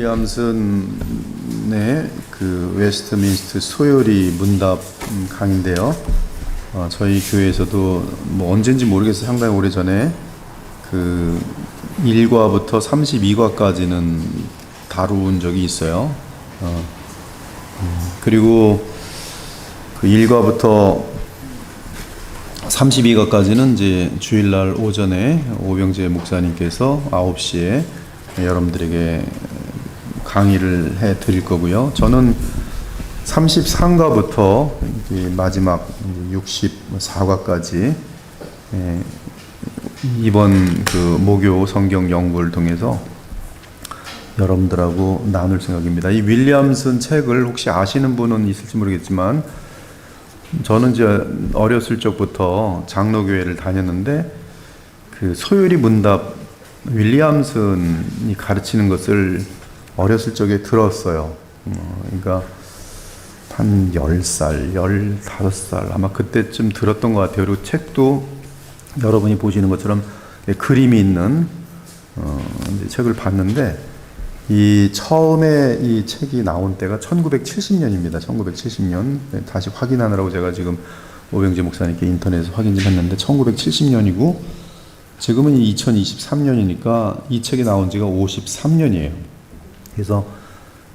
윌리엄슨의 그 웨스트민스터 소요리 문답 강인데요. 저희 교회에서도 뭐 언젠지 모르겠어요. 상당히 오래 전에 그 1과부터 32과까지는 다룬 적이 있어요. 그리고 그 1과부터 32과까지는 이제 주일날 오전에 오병재 목사님께서 9시에 여러분들에게 강의를 해 드릴 거고요. 저는 33과부터 마지막 64과까지 이번 그 모교 성경 연구를 통해서 여러분들하고 나눌 생각입니다. 이 윌리엄슨 책을 혹시 아시는 분은 있을지 모르겠지만 저는 이제 어렸을 적부터 장로교회를 다녔는데 그 소요리 문답 윌리엄슨이 가르치는 것을 어렸을 적에 들었어요. 그러니까 한 10살, 15살 아마 그때쯤 들었던 것 같아요. 그리고 책도 여러분이 보시는 것처럼 그림이 있는 책을 봤는데 이 처음에 이 책이 나온 때가 1970년입니다. 1970년. 다시 확인하느라고 제가 지금 오병재 목사님께 인터넷에서 확인 좀 했는데 1970년이고 지금은 2023년이니까 이 책이 나온 지가 53년이에요. 그래서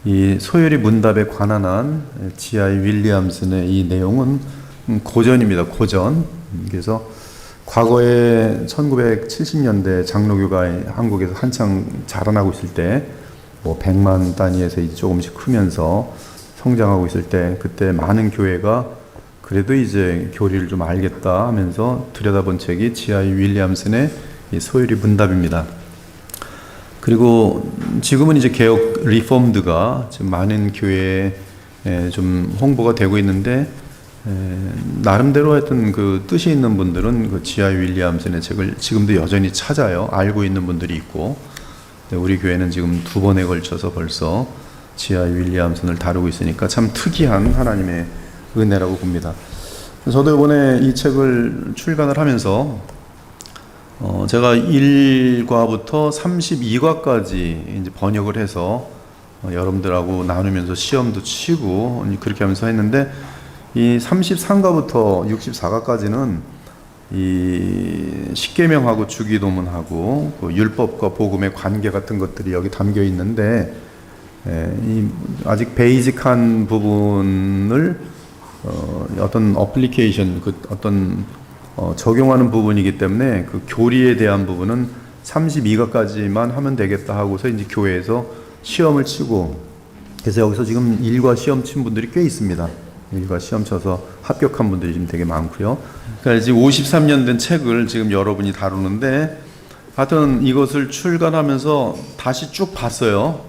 이 소요리 문답에 관한 한 G.I. 윌리엄슨의 이 내용은 고전입니다. 고전. 그래서 과거에 1970년대 장로교가 한국에서 한창 자라나고 있을 때 뭐 100만 단위에서 이제 조금씩 크면서 성장하고 있을 때 그때 많은 교회가 그래도 이제 교리를 좀 알겠다 하면서 들여다본 책이 G.I. 윌리엄슨의 이 소요리 문답입니다. 그리고 지금은 이제 개혁 리폼드가 지금 많은 교회에 좀 홍보가 되고 있는데 나름대로 하여튼 그 뜻이 있는 분들은 그 G.I. 윌리엄슨의 책을 지금도 여전히 찾아요. 알고 있는 분들이 있고 우리 교회는 지금 2번에 걸쳐서 벌써 G.I. 윌리엄슨을 다루고 있으니까 참 특이한 하나님의 은혜라고 봅니다. 저도 이번에 이 책을 출간을 하면서 제가 1과부터 32과까지 이제 번역을 해서 여러분들하고 나누면서 시험도 치고 그렇게 하면서 했는데 이 33과부터 64과까지는 이 십계명하고 주기도문하고 그 율법과 복음의 관계 같은 것들이 여기 담겨 있는데 이 아직 베이직한 부분을 어떤 어플리케이션 그 어떤 적용하는 부분이기 때문에 그 교리에 대한 부분은 32과까지만 하면 되겠다 하고서 이제 교회에서 시험을 치고 그래서 여기서 지금 1과 시험 친 분들이 꽤 있습니다. 1과 시험 쳐서 합격한 분들이 지금 되게 많고요. 그러니까 지금 53년 된 책을 지금 여러분이 다루는데 하여튼 이것을 출간하면서 다시 쭉 봤어요.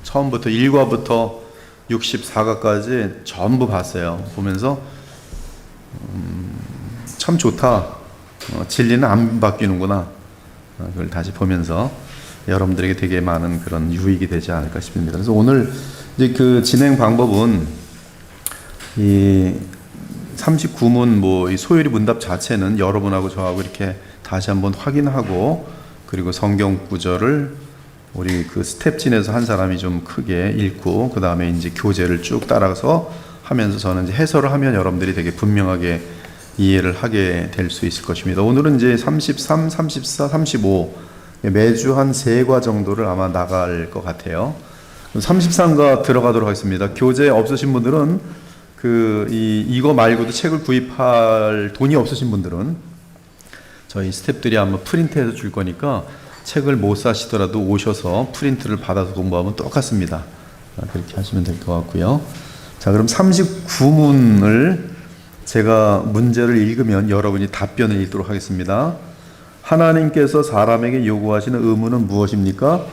처음부터 1과부터 64과까지 전부 봤어요. 보면서 참 좋다. 진리는 안 바뀌는구나. 그걸 다시 보면서 여러분들에게 되게 많은 그런 유익이 되지 않을까 싶습니다. 그래서 오늘 이제 그 진행 방법은 이 39문 뭐 이 소요리 문답 자체는 여러분하고 저하고 이렇게 다시 한번 확인하고 그리고 성경 구절을 우리 그 스텝진에서 한 사람이 좀 크게 읽고 그 다음에 이제 교재를 쭉 따라서 하면서 저는 이제 해설을 하면 여러분들이 되게 분명하게 이해를 하게 될 수 있을 것입니다. 오늘은 이제 33, 34, 35 매주 한 3과 정도를 아마 나갈 것 같아요. 33과 들어가도록 하겠습니다. 교재 없으신 분들은 이거 말고도 책을 구입할 돈이 없으신 분들은 저희 스태프들이 아마 프린트해서 줄 거니까 책을 못 사시더라도 오셔서 프린트를 받아서 공부하면 똑같습니다. 그렇게 하시면 될 것 같고요. 자, 그럼 39문을 제가 문제를 읽으면 여러분이 답변을 읽도록 하겠습니다. 하나님께서 사람에게 요구하시는 의무는 무엇입니까?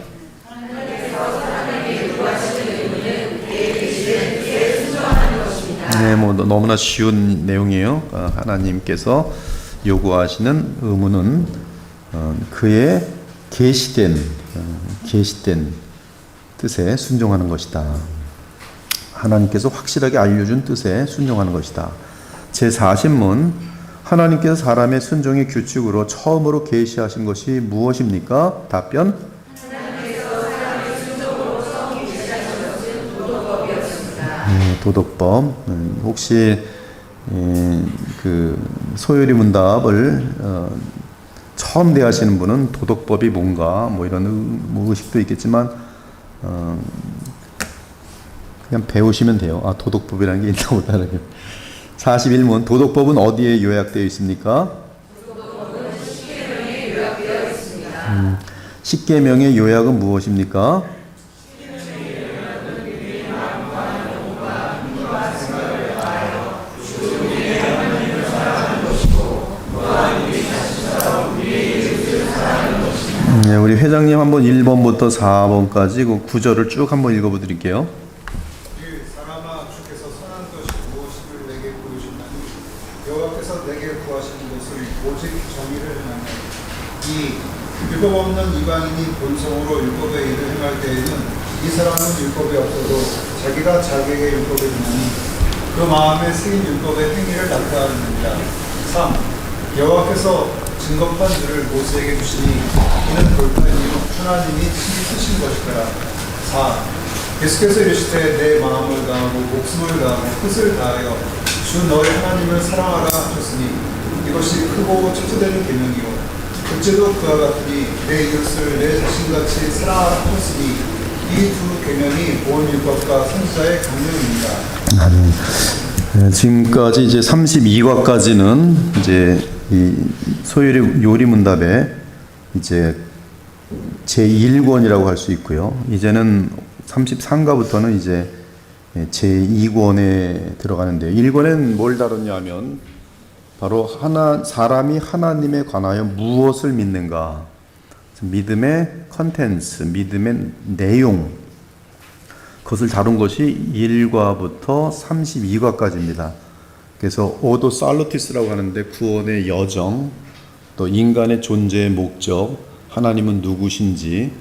네, 뭐 너무나 쉬운 내용이에요. 하나님께서 요구하시는 의무는 그의 계시된 뜻에 순종하는 것이다. 하나님께서 확실하게 알려준 뜻에 순종하는 것이다. 제40문 하나님께서 사람의 순종의 규칙으로 처음으로 계시하신 것이 무엇입니까? 답변 도덕법. 혹시 그 소요리 문답을 처음 대하시는 분은 도덕법이 뭔가 뭐 이런 의식도 있겠지만 그냥 배우시면 돼요. 아, 도덕법이라는 게 있나 보다. 41문 도덕법은 어디에 요약되어 있습니까? 도덕법은 십계명에 요약되어 있습니다. 십계명의 요약은 무엇입니까? 네, 우리 회장님 한번 1번부터 4번까지 그 구절을 쭉 한번 읽어보드릴게요. 사람아 주께서 선한 것이 무엇이를 내게 보여준다니 여호와께서 내게 구하시는 것은 오직 정의를 행하며 이 율법 없는 이방인이 본성으로 율법의 일을 행할 때에는 이 사람은 율법이 없어도 자기가 자기에게 율법을 행하니 그 마음에 새긴 율법의 행위를 나타내느니라. 3. 여호와께서 증거판 줄을 모세에게 주시니 이는 돌판이요 하나님이 친히 쓰신 것이더라. 4. 계속해서 이르시되 내 마음을 다하고 목숨을 다하고 뜻을 다하여 주 너의 하나님을 사랑하라 하셨으니 이것이 크고 첫째되는 계명이요 둘째도 그와 같으니 내 이웃을 내 자신같이 사랑하라 하셨으니 이 두 계명이 온 율법과 선지자의 강령입니다. 지금까지 이제 32과까지는 이제 이 소요리 요리 문답의 이제 제1권이라고 할 수 있고요. 이제는 33과부터는 이제 제2권에 들어가는데 1권엔 뭘 다뤘냐면 바로 사람이 하나님에 관하여 무엇을 믿는가, 믿음의 컨텐츠, 믿음의 내용, 그것을 다룬 것이 1과부터 32과까지입니다. 그래서 오도 살루티스라고 하는데 구원의 여정, 또 인간의 존재의 목적, 하나님은 누구신지,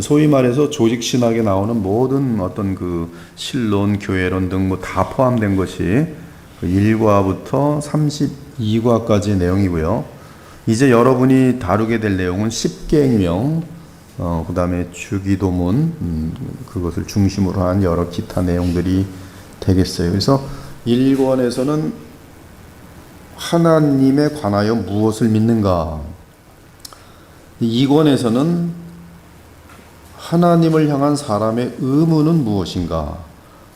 소위 말해서 조직 신학에 나오는 모든 어떤 그 신론, 교회론 등 뭐 다 포함된 것이 1과부터 32과까지의 내용이고요. 이제 여러분이 다루게 될 내용은 십계명, 그 다음에 주기도문, 그것을 중심으로 한 여러 기타 내용들이 되겠어요. 그래서 1권에서는 하나님에 관하여 무엇을 믿는가, 2권에서는 하나님을 향한 사람의 의무는 무엇인가,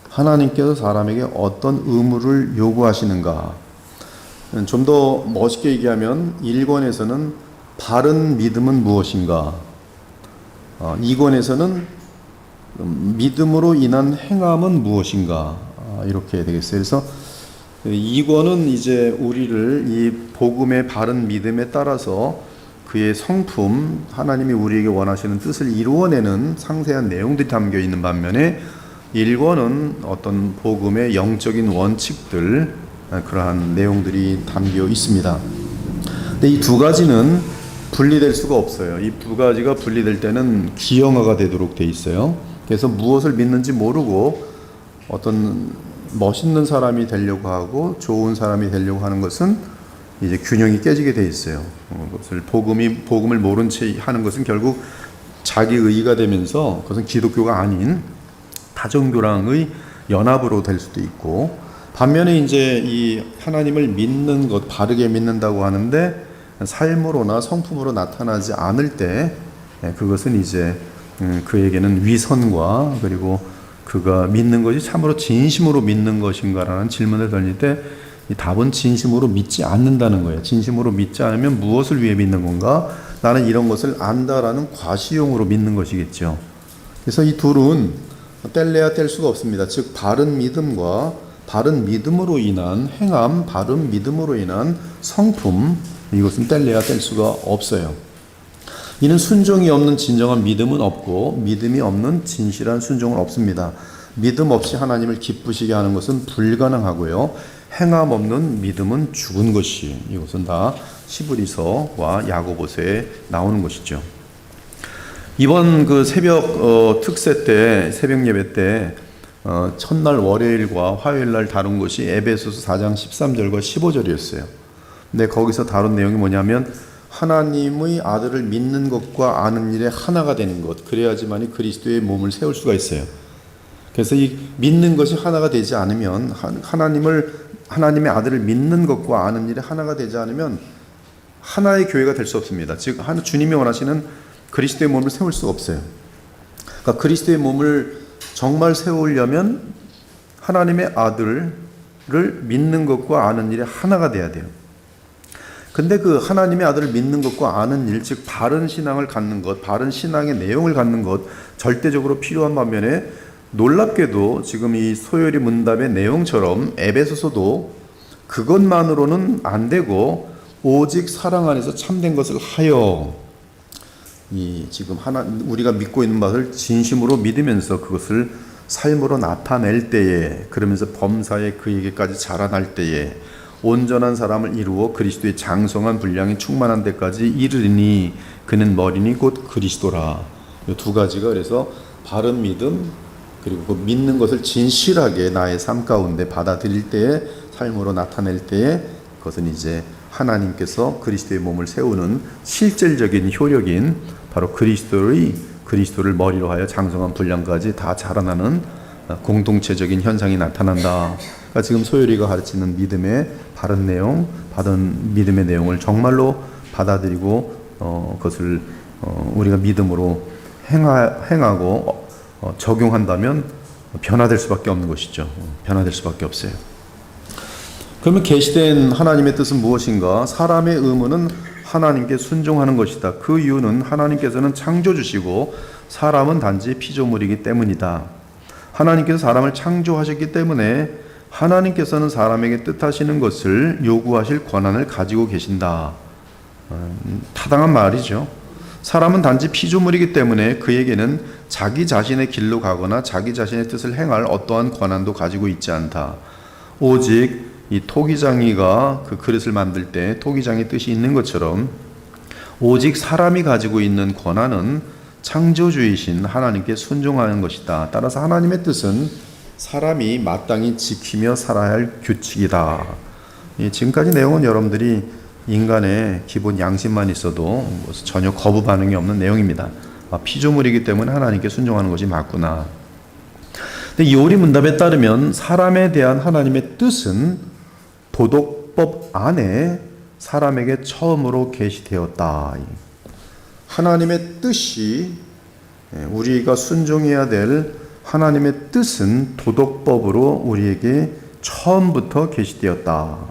하나님께서 사람에게 어떤 의무를 요구하시는가. 좀 더 멋있게 얘기하면 1권에서는 바른 믿음은 무엇인가, 2권에서는 믿음으로 인한 행함은 무엇인가, 이렇게 되겠어요. 그래서 2권은 이제 우리를 이 복음의 바른 믿음에 따라서 그의 성품, 하나님이 우리에게 원하시는 뜻을 이루어내는 상세한 내용들이 담겨 있는 반면에 1권은 어떤 복음의 영적인 원칙들, 그러한 내용들이 담겨 있습니다. 근데 이 두 가지는 분리될 수가 없어요. 이 두 가지가 분리될 때는 기형아가 되도록 돼 있어요. 그래서 무엇을 믿는지 모르고 어떤 멋있는 사람이 되려고 하고 좋은 사람이 되려고 하는 것은 이제 균형이 깨지게 돼 있어요. 그것을 복음을 모른 채 하는 것은 결국 자기 의의가 되면서 그것은 기독교가 아닌 다정교랑의 연합으로 될 수도 있고, 반면에 이제 이 하나님을 믿는 것, 바르게 믿는다고 하는데 삶으로나 성품으로 나타나지 않을 때 그것은 이제 그에게는 위선과, 그리고 그가 믿는 것이 참으로 진심으로 믿는 것인가라는 질문을 던질 때 이 답은 진심으로 믿지 않는다는 거예요. 진심으로 믿지 않으면 무엇을 위해 믿는 건가? 나는 이런 것을 안다라는 과시용으로 믿는 것이겠죠. 그래서 이 둘은 뗄래야 뗄 수가 없습니다. 즉 바른 믿음과 바른 믿음으로 인한 행함, 바른 믿음으로 인한 성품, 이것은 뗄래야 뗄 수가 없어요. 이는 순종이 없는 진정한 믿음은 없고 믿음이 없는 진실한 순종은 없습니다. 믿음 없이 하나님을 기쁘시게 하는 것은 불가능하고요. 행함 없는 믿음은 죽은 것이, 이것은 다 시브리서와 야고보서에 나오는 것이죠. 이번 그 새벽 특세 때, 새벽 예배 때 첫날 월요일과 화요일날 다룬 것이 에베소서 4장 13절과 15절이었어요. 근데 거기서 다룬 내용이 뭐냐면 하나님의 아들을 믿는 것과 아는 일에 하나가 되는 것, 그래야지만이 그리스도의 몸을 세울 수가 있어요. 그래서 이 믿는 것이 하나가 되지 않으면, 하나님의 아들을 믿는 것과 아는 일이 하나가 되지 않으면 하나의 교회가 될 수 없습니다. 즉 주님이 원하시는 그리스도의 몸을 세울 수가 없어요. 그러니까 그리스도의 몸을 정말 세우려면 하나님의 아들을 믿는 것과 아는 일이 하나가 돼야 돼요. 근데 그 하나님의 아들을 믿는 것과 아는 일, 즉 바른 신앙을 갖는 것, 바른 신앙의 내용을 갖는 것, 절대적으로 필요한 반면에 놀랍게도 지금 이 소요리 문답의 내용처럼 에베소서도 그것만으로는 안 되고 오직 사랑 안에서 참된 것을 하여, 이 지금 우리가 믿고 있는 것을 진심으로 믿으면서 그것을 삶으로 나타낼 때에, 그러면서 범사에 그에게까지 자라날 때에 온전한 사람을 이루어 그리스도의 장성한 분량이 충만한 데까지 이르리니 그는 머리니 곧 그리스도라. 이 두 가지가 그래서 바른 믿음, 그리고 그 믿는 것을 진실하게 나의 삶 가운데 받아들일 때에, 삶으로 나타낼 때에, 그것은 이제 하나님께서 그리스도의 몸을 세우는 실질적인 효력인 바로 그리스도를 머리로 하여 장성한 분량까지 다 자라나는 공동체적인 현상이 나타난다. 그러니까 지금 소율이가 가르치는 믿음의 바른 내용, 바른 믿음의 내용을 정말로 받아들이고 그것을 우리가 믿음으로 행하고 적용한다면 변화될 수밖에 없는 것이죠. 변화될 수밖에 없어요. 그러면 계시된 하나님의 뜻은 무엇인가? 사람의 의무는 하나님께 순종하는 것이다. 그 이유는 하나님께서는 창조주시고 사람은 단지 피조물이기 때문이다. 하나님께서 사람을 창조하셨기 때문에 하나님께서는 사람에게 뜻하시는 것을 요구하실 권한을 가지고 계신다. 타당한 말이죠. 사람은 단지 피조물이기 때문에 그에게는 자기 자신의 길로 가거나 자기 자신의 뜻을 행할 어떠한 권한도 가지고 있지 않다. 오직 이 토기장이가 그 그릇을 만들 때 토기장의 뜻이 있는 것처럼 오직 사람이 가지고 있는 권한은 창조주이신 하나님께 순종하는 것이다. 따라서 하나님의 뜻은 사람이 마땅히 지키며 살아야 할 규칙이다. 지금까지 내용은 여러분들이 인간의 기본 양심만 있어도 전혀 거부 반응이 없는 내용입니다. 피조물이기 때문에 하나님께 순종하는 것이 맞구나. 근데 이 오리 문답에 따르면 사람에 대한 하나님의 뜻은 도덕법 안에 사람에게 처음으로 계시되었다. 하나님의 뜻이, 우리가 순종해야 될 하나님의 뜻은 도덕법으로 우리에게 처음부터 계시되었다.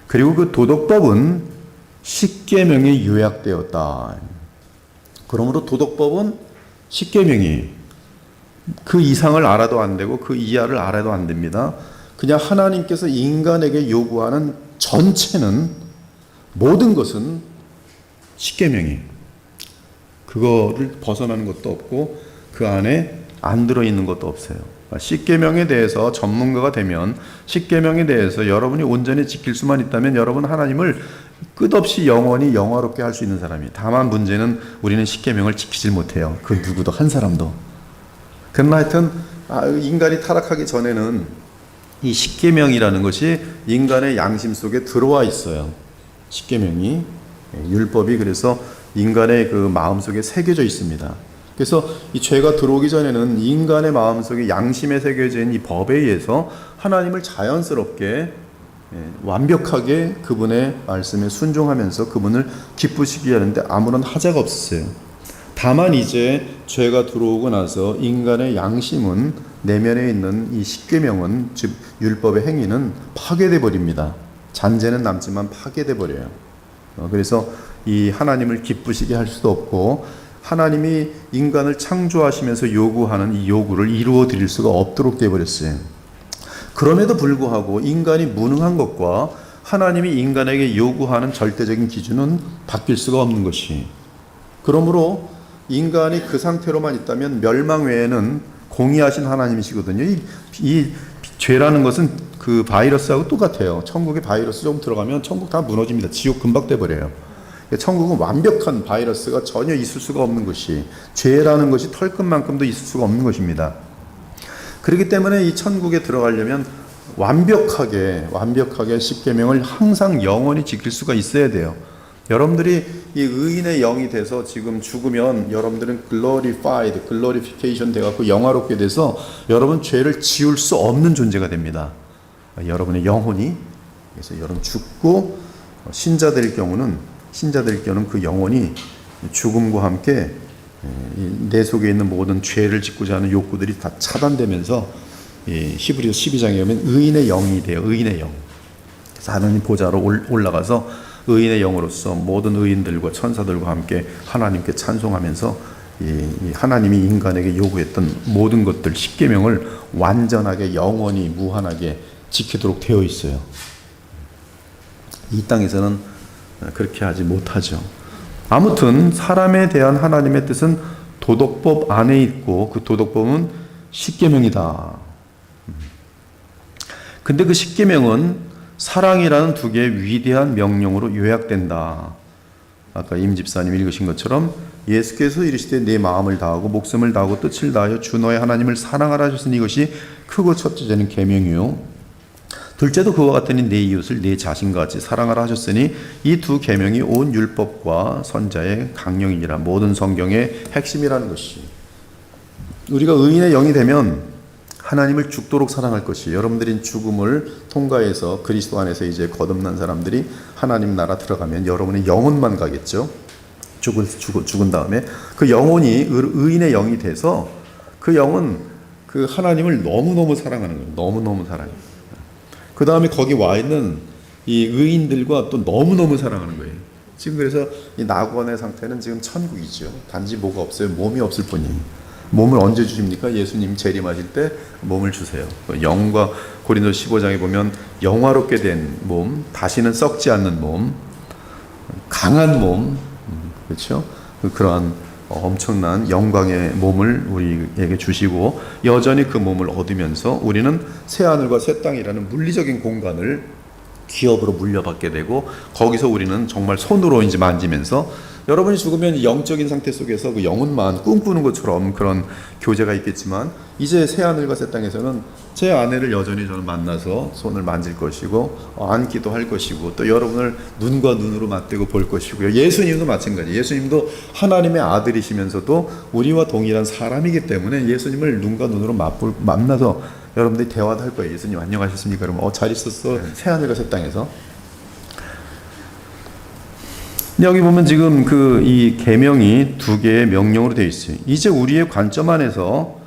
그리고 그 도덕법은 십계명에 요약되었다. 그러므로 도덕법은 십계명이 그 이상을 알아도 안 되고 그 이하를 알아도 안 됩니다. 그냥 하나님께서 인간에게 요구하는 전체는, 모든 것은 십계명이, 그거를 벗어나는 것도 없고 그 안에 안 들어있는 것도 없어요. 십계명에 대해서 전문가가 되면, 십계명에 대해서 여러분이 온전히 지킬 수만 있다면 여러분 하나님을 끝없이 영원히 영화롭게 할 수 있는 사람이. 다만 문제는 우리는 십계명을 지키질 못해요. 그 누구도, 한 사람도. 그러나 하여튼 인간이 타락하기 전에는 이 십계명이라는 것이 인간의 양심 속에 들어와 있어요. 십계명이, 율법이 그래서 인간의 그 마음 속에 새겨져 있습니다. 그래서 이 죄가 들어오기 전에는 인간의 마음 속에 양심에 새겨져 있는 이 법에 의해서 하나님을 자연스럽게, 완벽하게 그분의 말씀에 순종하면서 그분을 기쁘시게 하는데 아무런 하자가 없었어요. 다만 이제 죄가 들어오고 나서 인간의 양심은, 내면에 있는 이 십계명은, 즉 율법의 행위는 파괴돼 버립니다. 잔재는 남지만 파괴돼 버려요. 그래서 이 하나님을 기쁘시게 할 수도 없고 하나님이 인간을 창조하시면서 요구하는 이 요구를 이루어 드릴 수가 없도록 돼 버렸어요. 그럼에도 불구하고 인간이 무능한 것과 하나님이 인간에게 요구하는 절대적인 기준은 바뀔 수가 없는 것이, 그러므로 인간이 그 상태로만 있다면 멸망 외에는 공의하신 하나님이시거든요. 이 죄라는 것은 그 바이러스하고 똑같아요. 천국에 바이러스 좀 들어가면 천국 다 무너집니다. 지옥 금방 돼버려요. 천국은 완벽한 바이러스가 전혀 있을 수가 없는 것이, 죄라는 것이 털끝만큼도 있을 수가 없는 것입니다. 그렇기 때문에 이 천국에 들어가려면 완벽하게 십계명을 항상 영원히 지킬 수가 있어야 돼요. 여러분들이 이 의인의 영이 돼서 지금 죽으면 여러분들은 glorification 돼갖고 영화롭게 돼서 여러분 죄를 지울 수 없는 존재가 됩니다. 여러분의 영혼이. 그래서 여러분 죽고 신자될 경우는 그 영혼이 죽음과 함께 내 속에 있는 모든 죄를 짓고자 하는 욕구들이 다 차단되면서 히브리서 12장에 보면 의인의 영이 돼요. 의인의 영. 그래서 하나님 보좌로 올라가서 의인의 영으로서 모든 의인들과 천사들과 함께 하나님께 찬송하면서 이 하나님이 인간에게 요구했던 모든 것들 10계명을 완전하게 영원히 무한하게 지키도록 되어 있어요. 이 땅에서는 그렇게 하지 못하죠. 아무튼 사람에 대한 하나님의 뜻은 도덕법 안에 있고 그 도덕법은 10계명이다. 근데 그 10계명은 사랑이라는 두 개의 위대한 명령으로 요약된다. 아까 임 집사님 읽으신 것처럼 예수께서 이르시되 내 마음을 다하고 목숨을 다하고 뜻을 다하여 주 너의 하나님을 사랑하라 하셨으니 이것이 크고 첫째는 계명이요 둘째도 그와 같으니 내 이웃을 내 자신과 같이 사랑하라 하셨으니 이 두 계명이 온 율법과 선자의 강령이니라. 모든 성경의 핵심이라는 것이 우리가 의인의 영이 되면 하나님을 죽도록 사랑할 것이 여러분들이 죽음을 통과해서 그리스도 안에서 이제 거듭난 사람들이 하나님 나라 들어가면 여러분의 영혼만 가겠죠. 죽은 다음에 그 영혼이 의인의 영이 돼서 그 영은 그 하나님을 너무너무 사랑하는 거예요. 너무너무 사랑해요. 그 다음에 거기 와 있는 이 의인들과 또 너무너무 사랑하는 거예요. 지금 그래서 이 낙원의 상태는 지금 천국이죠. 단지 뭐가 없어요. 몸이 없을 뿐이에요. 몸을 언제 주십니까? 예수님 재림하실 때 몸을 주세요. 영과 고린도서 15장에 보면 영화롭게 된 몸, 다시는 썩지 않는 몸, 강한 몸, 그렇죠? 그러한 엄청난 영광의 몸을 우리에게 주시고 여전히 그 몸을 얻으면서 우리는 새하늘과 새 땅이라는 물리적인 공간을 기업으로 물려받게 되고 거기서 우리는 정말 손으로 이제 만지면서 여러분이 죽으면 영적인 상태 속에서 그 영혼만 꿈꾸는 것처럼 그런 교제가 있겠지만 이제 새하늘과 새 땅에서는 제 아내를 여전히 저는 만나서 손을 만질 것이고 안기도 할 것이고 또 여러분을 눈과 눈으로 맞대고 볼 것이고요. 예수님도 마찬가지예요. 예수님도 하나님의 아들이시면서도 우리와 동일한 사람이기 때문에 예수님을 눈과 눈으로 만나서 여러분들이 대화도 할 거예요. 예수님 안녕하셨습니까? 그러면 잘 있었어. 새하늘과 새 땅에서. 여기 보면 지금 이 계명이 두 개의 명령으로 되어 있어요. 이제 우리의 관점 안에서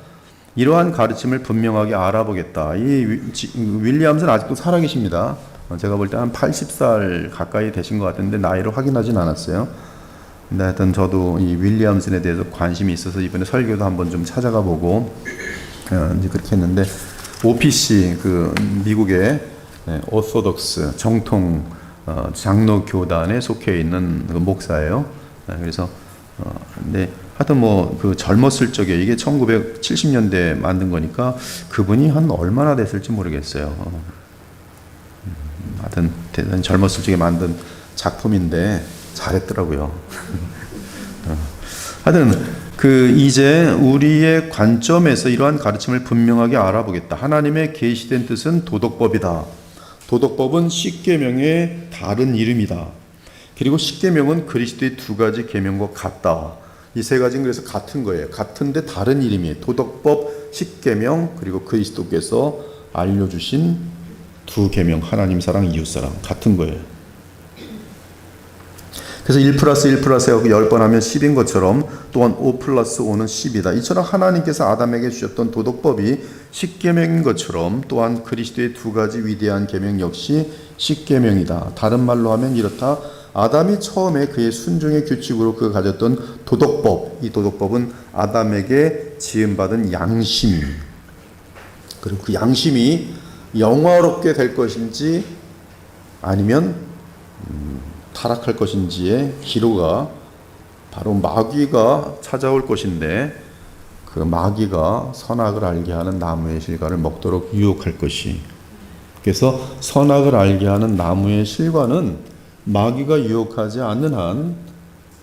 이러한 가르침을 분명하게 알아보겠다. 이 윌리엄스는 아직도 살아계십니다. 제가 볼 때 한 80살 가까이 되신 것 같은데 나이를 확인하진 않았어요. 근데 하여튼 저도 이 윌리엄슨에 대해서 관심이 있어서 이번에 설교도 한번 좀 찾아가 보고 이제 그렇게 했는데 OPC 그 미국의 오소독스 정통 장로 교단에 속해 있는 그 목사예요. 그래서 근데 하여튼 뭐 그 젊었을 적에 이게 1970년대 만든 거니까 그분이 한 얼마나 됐을지 모르겠어요. 하여튼 대단히 젊었을 적에 만든 작품인데 잘했더라고요. 하여튼 이제 우리의 관점에서 이러한 가르침을 분명하게 알아보겠다. 하나님의 계시된 뜻은 도덕법이다. 도덕법은 10계명의 다른 이름이다. 그리고 10계명은 그리스도의 두 가지 계명과 같다. 이 세 가지는 그래서 같은 거예요. 같은데 다른 이름이에요. 도덕법 10계명 그리고 그리스도께서 알려주신 두 계명 하나님 사랑 이웃 사랑 같은 거예요. 그래서 1+1+1하고 10번 하면 10인 것처럼 또한 5+5는 10이다. 이처럼 하나님께서 아담에게 주셨던 도덕법이 10계명인 것처럼 또한 그리스도의 두 가지 위대한 계명 역시 10계명이다. 다른 말로 하면 이렇다. 아담이 처음에 그의 순종의 규칙으로 그가 가졌던 도덕법, 이 도덕법은 아담에게 지음받은 양심, 그리고 그 양심이 영화롭게 될 것인지 아니면 타락할 것인지의 기로가 바로 마귀가 찾아올 것인데 그 마귀가 선악을 알게 하는 나무의 실과를 먹도록 유혹할 것이. 그래서 선악을 알게 하는 나무의 실과는 마귀가 유혹하지 않는 한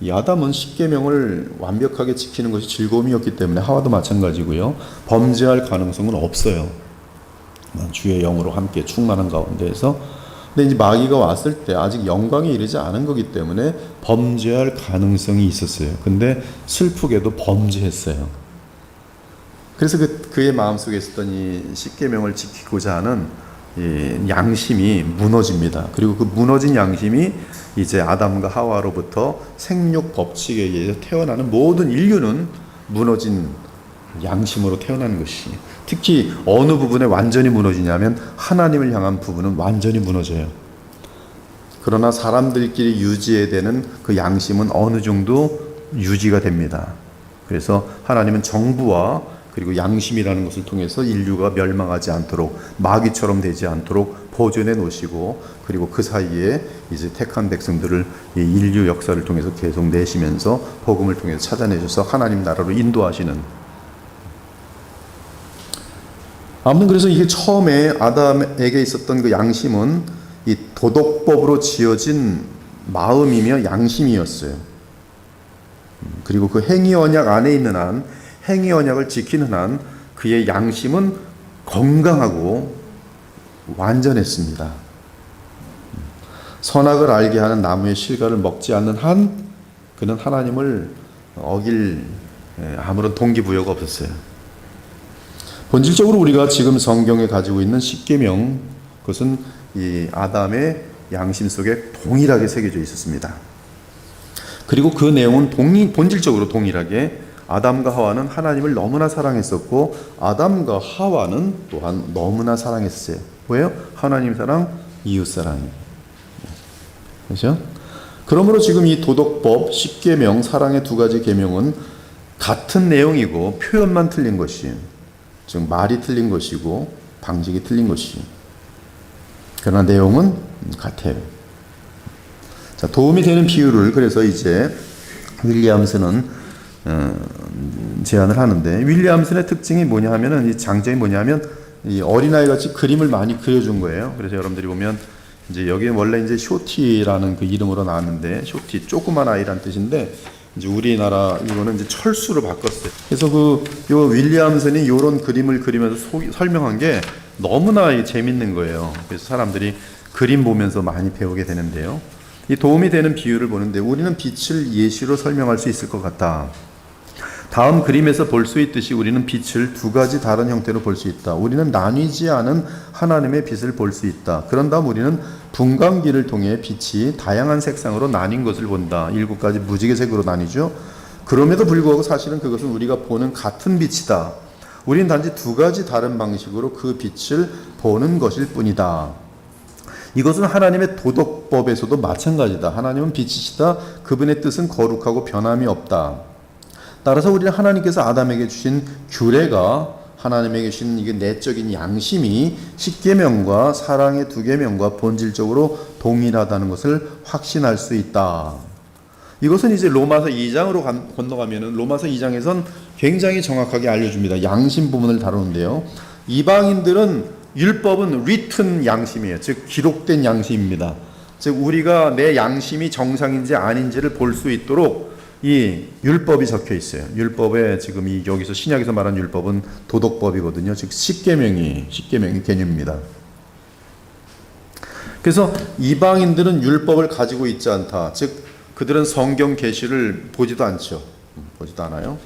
이 아담은 10계명을 완벽하게 지키는 것이 즐거움이었기 때문에 하와도 마찬가지고요. 범죄할 가능성은 없어요. 주의 영으로 함께 충만한 가운데에서 근데 이제 마귀가 왔을 때 아직 영광에 이르지 않은 거기 때문에 범죄할 가능성이 있었어요. 근데 슬프게도 범죄했어요. 그래서 그의 마음속에 있었던 이 십계명을 지키고자 하는 이 양심이 무너집니다. 그리고 그 무너진 양심이 이제 아담과 하와로부터 생육 법칙에 의해서 태어나는 모든 인류는 무너진 양심으로 태어나는 것이, 특히 어느 부분에 완전히 무너지냐면 하나님을 향한 부분은 완전히 무너져요. 그러나 사람들끼리 유지해야 되는 그 양심은 어느 정도 유지가 됩니다. 그래서 하나님은 정부와 그리고 양심이라는 것을 통해서 인류가 멸망하지 않도록, 마귀처럼 되지 않도록 보존해 놓으시고, 그리고 그 사이에 이제 택한 백성들을 이 인류 역사를 통해서 계속 내시면서 복음을 통해서 찾아내셔서 하나님 나라로 인도하시는. 아무튼 그래서 이게 처음에 아담에게 있었던 그 양심은 이 도덕법으로 지어진 마음이며 양심이었어요. 그리고 그 행위 언약 안에 있는 한, 행위 언약을 지키는 한 그의 양심은 건강하고 완전했습니다. 선악을 알게 하는 나무의 실과를 먹지 않는 한 그는 하나님을 어길 아무런 동기부여가 없었어요. 본질적으로 우리가 지금 성경에 가지고 있는 십계명, 그것은 이 아담의 양심 속에 동일하게 새겨져 있었습니다. 그리고 그 내용은 본질적으로 동일하게 아담과 하와는 하나님을 너무나 사랑했었고, 아담과 하와는 또한 너무나 사랑했어요. 왜요? 하나님 사랑, 이웃 사랑이에요. 그렇죠? 그러므로 지금 이 도덕법, 십계명, 사랑의 두 가지 계명은 같은 내용이고 표현만 틀린 것이에요. 즉 말이 틀린 것이고 방식이 틀린 것이에요. 그러나 내용은 같아요. 자, 도움이 되는 비유를 그래서 이제 윌리엄스는 제안을 하는데, 윌리엄슨의 특징이 뭐냐 하면은, 이 장점이 뭐냐 하면 이 어린아이 같이 그림을 많이 그려준 거예요. 그래서 여러분들이 보면 이제 여기에 원래 이제 쇼티라는 그 이름으로 나왔는데, 쇼티 조그만 아이란 뜻인데 이제 우리나라 이거는 이제 철수로 바꿨어요. 그래서 요 윌리엄슨이 이런 그림을 그리면서 설명한 게 너무나 재밌는 거예요. 그래서 사람들이 그림 보면서 많이 배우게 되는데요. 이 도움이 되는 비유를 보는데, 우리는 빛을 예시로 설명할 수 있을 것 같다. 다음 그림에서 볼 수 있듯이 우리는 빛을 두 가지 다른 형태로 볼 수 있다. 우리는 나뉘지 않은 하나님의 빛을 볼 수 있다. 그런 다음 우리는 분광기를 통해 빛이 다양한 색상으로 나뉜 것을 본다. 7가지 무지개색으로 나뉘죠. 그럼에도 불구하고 사실은 그것은 우리가 보는 같은 빛이다. 우리는 단지 두 가지 다른 방식으로 그 빛을 보는 것일 뿐이다. 이것은 하나님의 도덕법에서도 마찬가지다. 하나님은 빛이시다. 그분의 뜻은 거룩하고 변함이 없다. 따라서 우리는 하나님께서 아담에게 주신 규례가, 하나님에게 주신 이게 내적인 양심이 십계명과 사랑의 두 계명과 본질적으로 동일하다는 것을 확신할 수 있다. 이것은 이제 로마서 2장으로 건너가면은, 로마서 2장에선 굉장히 정확하게 알려줍니다. 양심 부분을 다루는데요. 이방인들은 율법은 written 양심이에요. 즉 기록된 양심입니다. 즉 우리가 내 양심이 정상인지 아닌지를 볼 수 있도록 이 율법이 적혀 있어요. 율법에 지금 이 여기서 신약에서 말한 율법은 도덕법이거든요. 즉 십계명이 개념입니다. 그래서 이방인들은 율법을 가지고 있지 않다. 즉 그들은 성경 계시를 보지도 않죠. 보지도 않아요.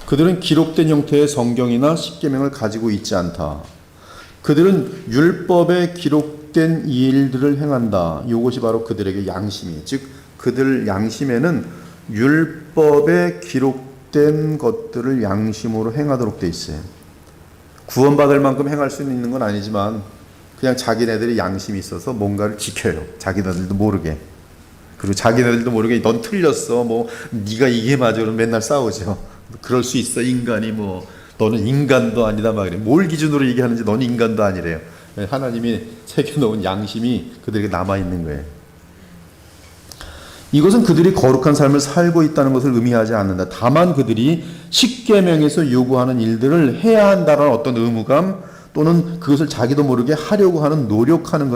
그들은 기록된 형태의 성경이나 십계명을 가지고 있지 않다. 그들은 율법에 기록된 일들을 행한다. 이것이 바로 그들에게 양심이에요. 즉 그들 양심에는 율법에 기록된 것들을 양심으로 행하도록 돼 있어요. 구원받을 만큼 행할 수 있는 건 아니지만 그냥 자기네들이 양심이 있어서 뭔가를 지켜요. 자기네들도 모르게. 그리고 자기네들도 모르게 넌 틀렸어. 뭐 네가 이게 맞아. 그러면 맨날 싸우죠. 그럴 수 있어. 인간이 뭐 너는 인간도 아니다 막 그래. 뭘 기준으로 얘기하는지 너는 인간도 아니래요. 하나님이 새겨놓은 양심이 그들에게 남아있는 거예요. 이것은 그들이 거룩한 삶을 살고 있다는 것을 의미하지 않는다. 다만 그들이 십계명에서 요구하는 일들을 해야 한다는 어떤 의무감, 또는 그것을 자기도 모르게 하려고 하는 노력하는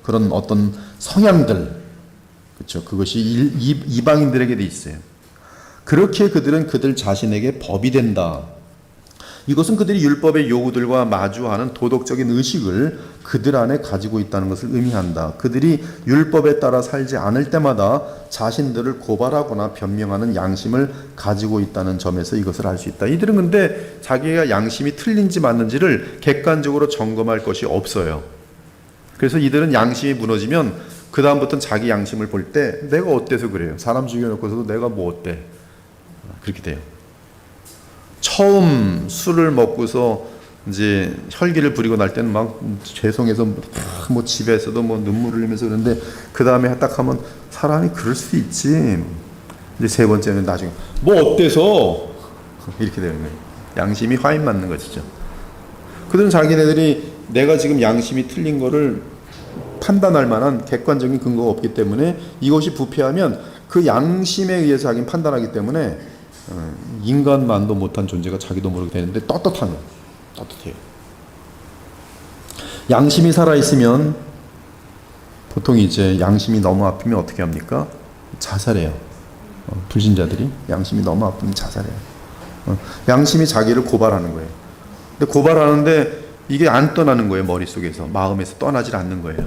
그런 어떤 성향들, 그렇죠? 그것이 이방인들에게 돼 있어요. 그렇게 그들은 그들 자신에게 법이 된다. 이것은 그들이 율법의 요구들과 마주하는 도덕적인 의식을 그들 안에 가지고 있다는 것을 의미한다. 그들이 율법에 따라 살지 않을 때마다 자신들을 고발하거나 변명하는 양심을 가지고 있다는 점에서 이것을 알 수 있다. 이들은 근데 자기가 양심이 틀린지 맞는지를 객관적으로 점검할 것이 없어요. 그래서 이들은 양심이 무너지면 그 다음부터는 자기 양심을 볼 때 내가 어때서 그래요. 사람 죽여놓고서도 내가 뭐 어때. 그렇게 돼요. 처음 술을 먹고서 이제 혈기를 부리고 날 때는 막 죄송해서 뭐 집에서도 뭐 눈물을 흘리면서 그러는데 그 다음에 딱 하면 사람이 그럴 수 있지. 이제 세 번째는 나중에 뭐 어때서 이렇게 되는 거예요. 양심이 화인 맞는 것이죠. 그들은 자기네들이 내가 지금 양심이 틀린 거를 판단할 만한 객관적인 근거가 없기 때문에 이것이 부패하면 그 양심에 의해서 자기는 판단하기 때문에 인간만도 못한 존재가 자기도 모르게 되는데 떳떳한 거예요. 떳떳해요. 양심이 살아있으면 보통 이제 양심이 너무 아프면 어떻게 합니까? 자살해요. 불신자들이 양심이 너무 아프면 자살해요. 양심이 자기를 고발하는 거예요. 근데 고발하는데 이게 안 떠나는 거예요. 머릿속에서 마음에서 떠나질 않는 거예요.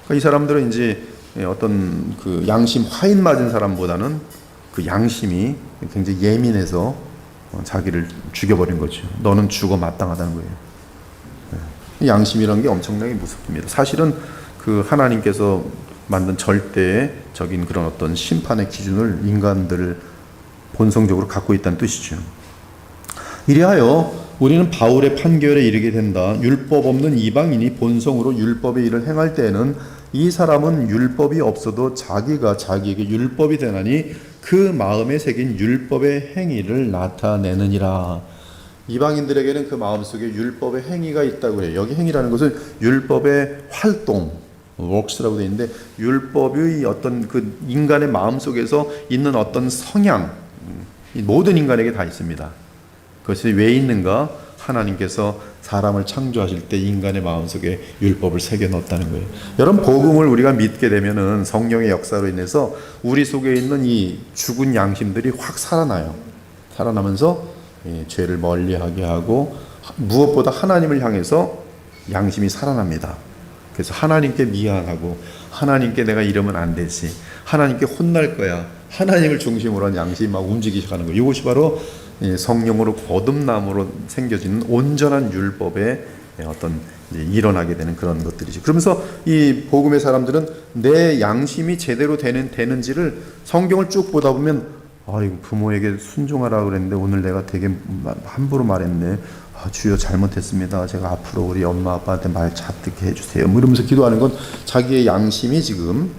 그러니까 이 사람들은 이제 어떤 그 양심 화인 맞은 사람보다는 그 양심이 굉장히 예민해서 자기를 죽여버린 거죠. 너는 죽어 마땅하다는 거예요. 양심이라는 게 엄청나게 무섭습니다. 사실은 그 하나님께서 만든 절대적인 그런 어떤 심판의 기준을 인간들을 본성적으로 갖고 있다는 뜻이죠. 이리하여 우리는 바울의 판결에 이르게 된다. 율법 없는 이방인이 본성으로 율법의 일을 행할 때에는 이 사람은 율법이 없어도 자기가 자기에게 율법이 되나니 그 마음에 새긴 율법의 행위를 나타내느니라. 이방인들에게는 그 마음속에 율법의 행위가 있다고 해요. 여기 행위라는 것은 율법의 활동, works라고 되어 있는데 율법의 어떤 그 인간의 마음속에서 있는 어떤 성향, 모든 인간에게 다 있습니다. 그것이 왜 있는가? 하나님께서 사람을 창조하실 때 인간의 마음속에 율법을 새겨 넣었다는 거예요. 여러분, 복음을 우리가 믿게 되면은 성령의 역사로 인해서 우리 속에 있는 이 죽은 양심들이 확 살아나요. 살아나면서 죄를 멀리하게 하고 무엇보다 하나님을 향해서 양심이 살아납니다. 그래서 하나님께 미안하고 하나님께 내가 이러면 안 되지, 하나님께 혼날 거야, 하나님을 중심으로 한 양심이 막 움직이기 시작하는 거예요. 이것이 바로 성령으로 거듭남으로 생겨지는 온전한 율법의 어떤 일어나게 되는 그런 것들이죠. 그러면서 이 복음의 사람들은 내 양심이 제대로 되는지를 성경을 쭉 보다 보면 아이고, 부모에게 순종하라 그랬는데 오늘 내가 되게 함부로 말했네. 주여 잘못했습니다. 제가 앞으로 우리 엄마 아빠한테 말 잘 듣게 해주세요. 뭐 이러면서 기도하는 건 자기의 양심이 지금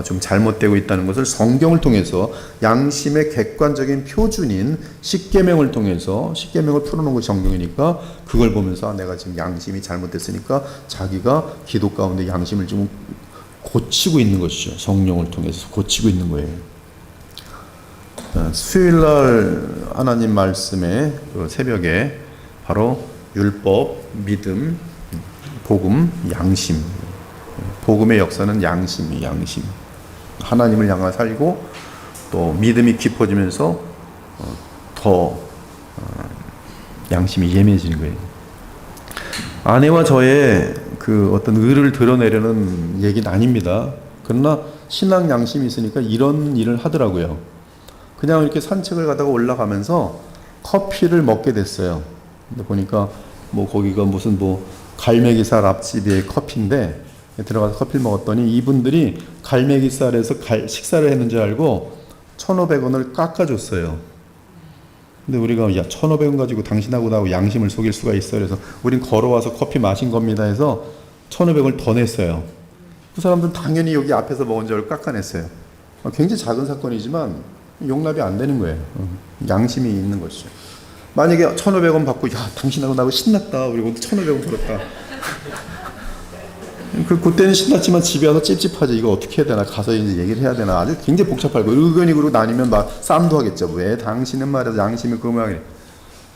좀 잘못되고 있다는 것을 성경을 통해서 양심의 객관적인 표준인 십계명을 통해서, 십계명을 풀어놓은 것이 성경이니까 그걸 보면서 내가 지금 양심이 잘못됐으니까 자기가 기도 가운데 양심을 좀 고치고 있는 것이죠. 성령을 통해서 고치고 있는 거예요. 수요일날 하나님 말씀에 그 새벽에 바로 율법, 믿음, 복음, 양심. 복음의 역사는 양심이 양심. 하나님을 향해 살고 또 믿음이 깊어지면서 더 양심이 예민해지는 거예요. 아내와 저의 그 어떤 의를 드러내려는 얘기는 아닙니다. 그러나 신앙 양심이 있으니까 이런 일을 하더라고요. 그냥 이렇게 산책을 가다가 올라가면서 커피를 먹게 됐어요. 근데 보니까 뭐 거기가 무슨 뭐 갈매기살 앞집의 커피인데 들어가서 커피를 먹었더니 이분들이 갈매기살에서 식사를 했는 줄 알고 1,500원을 깎아줬어요. 근데 우리가 야 1,500원 가지고 당신하고 나하고 양심을 속일 수가 있어. 그래서 우린 걸어와서 커피 마신 겁니다 해서 1,500원을 더 냈어요. 그 사람들은 당연히 여기 앞에서 먹은 줄 알고 깎아냈어요. 굉장히 작은 사건이지만 용납이 안 되는 거예요. 양심이 있는 것이죠. 만약에 1,500원 받고 야 당신하고 나하고 신났다, 우리 오늘 1,500원 벌었다. 그때는 신났지만 집에 와서 찝찝하지. 이거 어떻게 해야 되나, 가서 이제 얘기를 해야 되나, 아주 굉장히 복잡하고 의견이 그러고 나뉘면 막 싸움도 하겠죠. 왜 당신은 말이야 양심이 그 모양이래.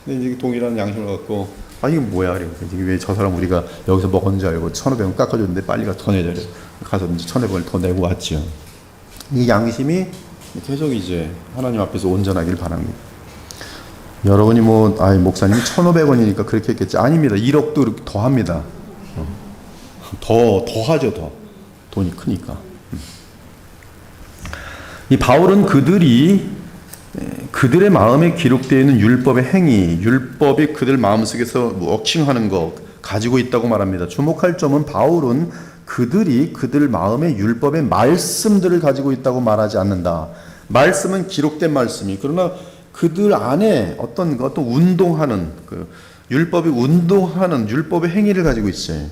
근데 이제 동일한 양심을 갖고 이게 뭐야, 그래. 이게 왜 저 사람 우리가 여기서 먹은 줄 알고 1,500원 깎아줬는데 빨리 가서 더 내자. 가서 이제 1,500원을 더 내고 왔죠. 이 양심이 계속 이제 하나님 앞에서 온전하길 바랍니다. 여러분이 목사님이 1,500원이니까 그렇게 했겠지. 아닙니다. 1억도 더 합니다. 더 하죠. 더 돈이 크니까. 이 바울은 그들의 마음에 기록되어 있는 율법의 행위, 율법이 그들 마음속에서 워킹하는 것 가지고 있다고 말합니다. 주목할 점은 바울은 그들이 그들 마음의 율법의 말씀들을 가지고 있다고 말하지 않는다. 말씀은 기록된 말씀이, 그러나 그들 안에 어떤 운동하는, 율법이 운동하는 율법의 행위를 가지고 있어요.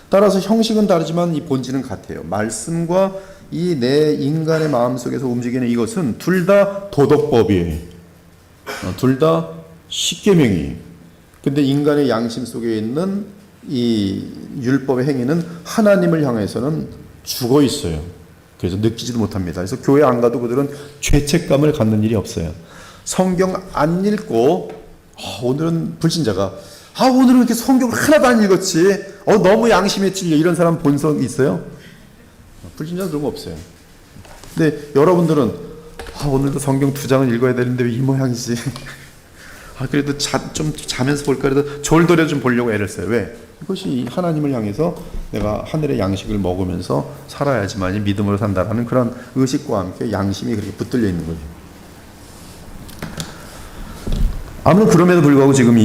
따라서 형식은 다르지만 이 본질은 같아요. 말씀과 이 내 인간의 마음속에서 움직이는 이것은 둘 다 도덕법이에요. 둘 다 십계명이에요. 근데 인간의 양심 속에 있는 이 율법의 행위는 하나님을 향해서는 죽어 있어요. 그래서 느끼지도 못합니다. 그래서 교회 안 가도 그들은 죄책감을 갖는 일이 없어요. 성경 안 읽고 오늘은 불신자가 오늘은 이렇게 성경을 하나도 안 읽었지, 너무 양심에 찔려, 이런 사람 본 적 있어요? 불신자는 그런 거 없어요. 근데 여러분들은 오늘도 성경 2장을 읽어야 되는데 왜 이 모양이지? 그래도 좀 자면서 볼까, 그래도 졸더려 좀 보려고 애를 써요. 왜? 이것이 하나님을 향해서 내가 하늘의 양식을 먹으면서 살아야지만이 믿음으로 산다라는 그런 의식과 함께 양심이 그렇게 붙들려 있는 거죠. 아무튼 그럼에도 불구하고 지금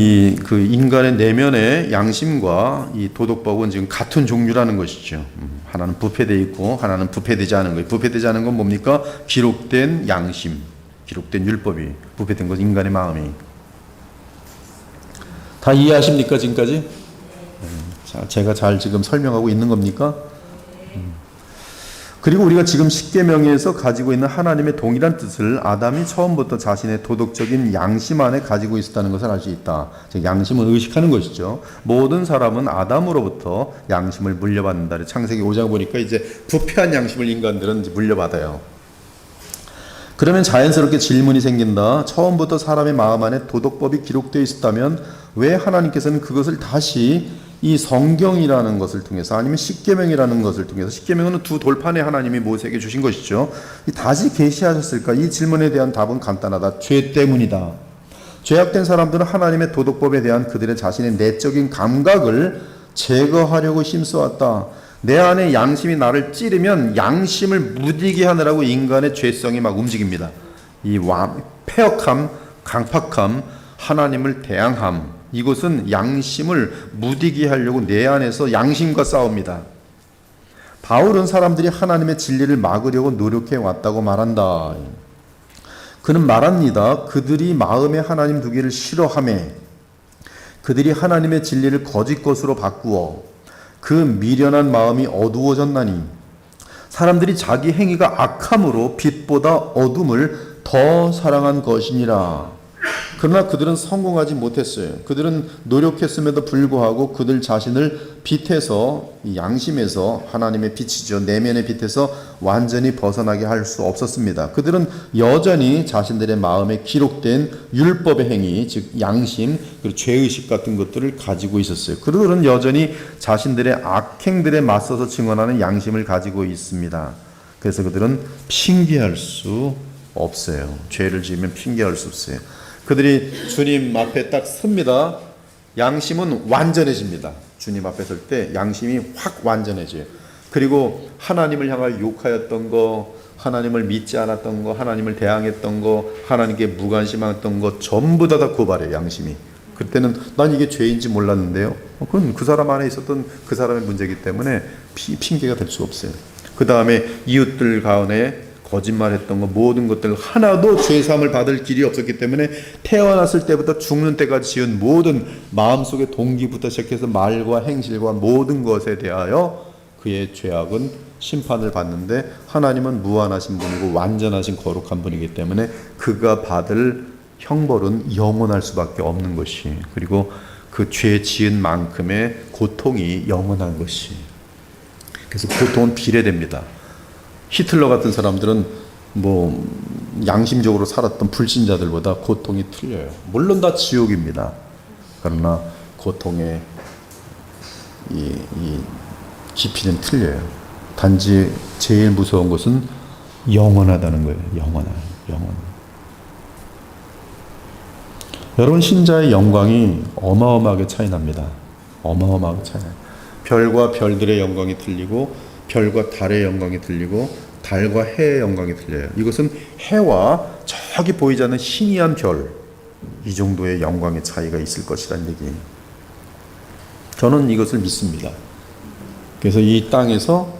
그 인간의 내면의 양심과 이 도덕법은 지금 같은 종류라는 것이죠. 하나는 부패되어 있고 하나는 부패되지 않은 거예요. 부패되지 않은 건 뭡니까? 기록된 양심, 기록된 율법이 부패된 것, 인간의 마음이. 다 이해하십니까 지금까지? 자, 제가 잘 지금 설명하고 있는 겁니까? 그리고 우리가 지금 십계명에서 가지고 있는 하나님의 동일한 뜻을 아담이 처음부터 자신의 도덕적인 양심 안에 가지고 있었다는 것을 알 수 있다. 즉 양심은 의식하는 것이죠. 모든 사람은 아담으로부터 양심을 물려받는다. 창세기 5장 보니까 이제 부패한 양심을 인간들은 이제 물려받아요. 그러면 자연스럽게 질문이 생긴다. 처음부터 사람의 마음 안에 도덕법이 기록되어 있었다면 왜 하나님께서는 그것을 다시 이 성경이라는 것을 통해서, 아니면 십계명이라는 것을 통해서, 십계명은 두 돌판에 하나님이 모세에게 주신 것이죠, 다시 계시하셨을까? 이 질문에 대한 답은 간단하다. 죄 때문이다. 죄악된 사람들은 하나님의 도덕법에 대한 그들의 자신의 내적인 감각을 제거하려고 힘써왔다. 내 안에 양심이 나를 찌르면 양심을 무디게 하느라고 인간의 죄성이 막 움직입니다. 이 폐역함, 강팍함, 하나님을 대항함, 이것은 양심을 무디게 하려고 내 안에서 양심과 싸웁니다. 바울은 사람들이 하나님의 진리를 막으려고 노력해 왔다고 말한다. 그는 말합니다. 그들이 마음에 하나님 두기를 싫어하며 그들이 하나님의 진리를 거짓 것으로 바꾸어 그 미련한 마음이 어두워졌나니 사람들이 자기 행위가 악함으로 빛보다 어둠을 더 사랑한 것이니라. 그러나 그들은 성공하지 못했어요. 그들은 노력했음에도 불구하고 그들 자신을 빛에서, 이 양심에서, 하나님의 빛이죠, 내면의 빛에서 완전히 벗어나게 할 수 없었습니다. 그들은 여전히 자신들의 마음에 기록된 율법의 행위, 즉 양심, 그리고 죄의식 같은 것들을 가지고 있었어요. 그들은 여전히 자신들의 악행들에 맞서서 증언하는 양심을 가지고 있습니다. 그래서 그들은 핑계할 수 없어요. 죄를 지으면 핑계할 수 없어요. 그들이 주님 앞에 딱 섭니다. 양심은 완전해집니다. 주님 앞에 설 때 양심이 확 완전해져요. 그리고 하나님을 향하여 욕하였던 거, 하나님을 믿지 않았던 거, 하나님을 대항했던 거, 하나님께 무관심했던 거 전부 다 고발해요. 양심이. 그때는 난 이게 죄인지 몰랐는데요. 그건 그 사람 안에 있었던 그 사람의 문제이기 때문에 핑계가 될 수 없어요. 그 다음에 이웃들 가운데 거짓말했던 거, 모든 것들 하나도 죄사함을 받을 길이 없었기 때문에 태어났을 때부터 죽는 때까지 지은 모든 마음속의 동기부터 시작해서 말과 행실과 모든 것에 대하여 그의 죄악은 심판을 받는데, 하나님은 무한하신 분이고 완전하신 거룩한 분이기 때문에 그가 받을 형벌은 영원할 수밖에 없는 것이, 그리고 그 죄 지은 만큼의 고통이 영원한 것이, 그래서 고통은 비례됩니다. 히틀러 같은 사람들은 양심적으로 살았던 불신자들보다 고통이 틀려요. 물론 다 지옥입니다. 그러나 고통의 이 깊이는 틀려요. 단지 제일 무서운 것은 영원하다는 거예요. 영원. 여러분, 신자의 영광이 어마어마하게 차이 납니다. 어마어마하게 차이 나요. 별과 별들의 영광이 들리고 별과 달의 영광이 들리고 달과 해의 영광이 들려요. 이것은 해와 저기 보이지 않는 희미한 별, 이 정도의 영광의 차이가 있을 것이라는 얘기예요. 저는 이것을 믿습니다. 그래서 이 땅에서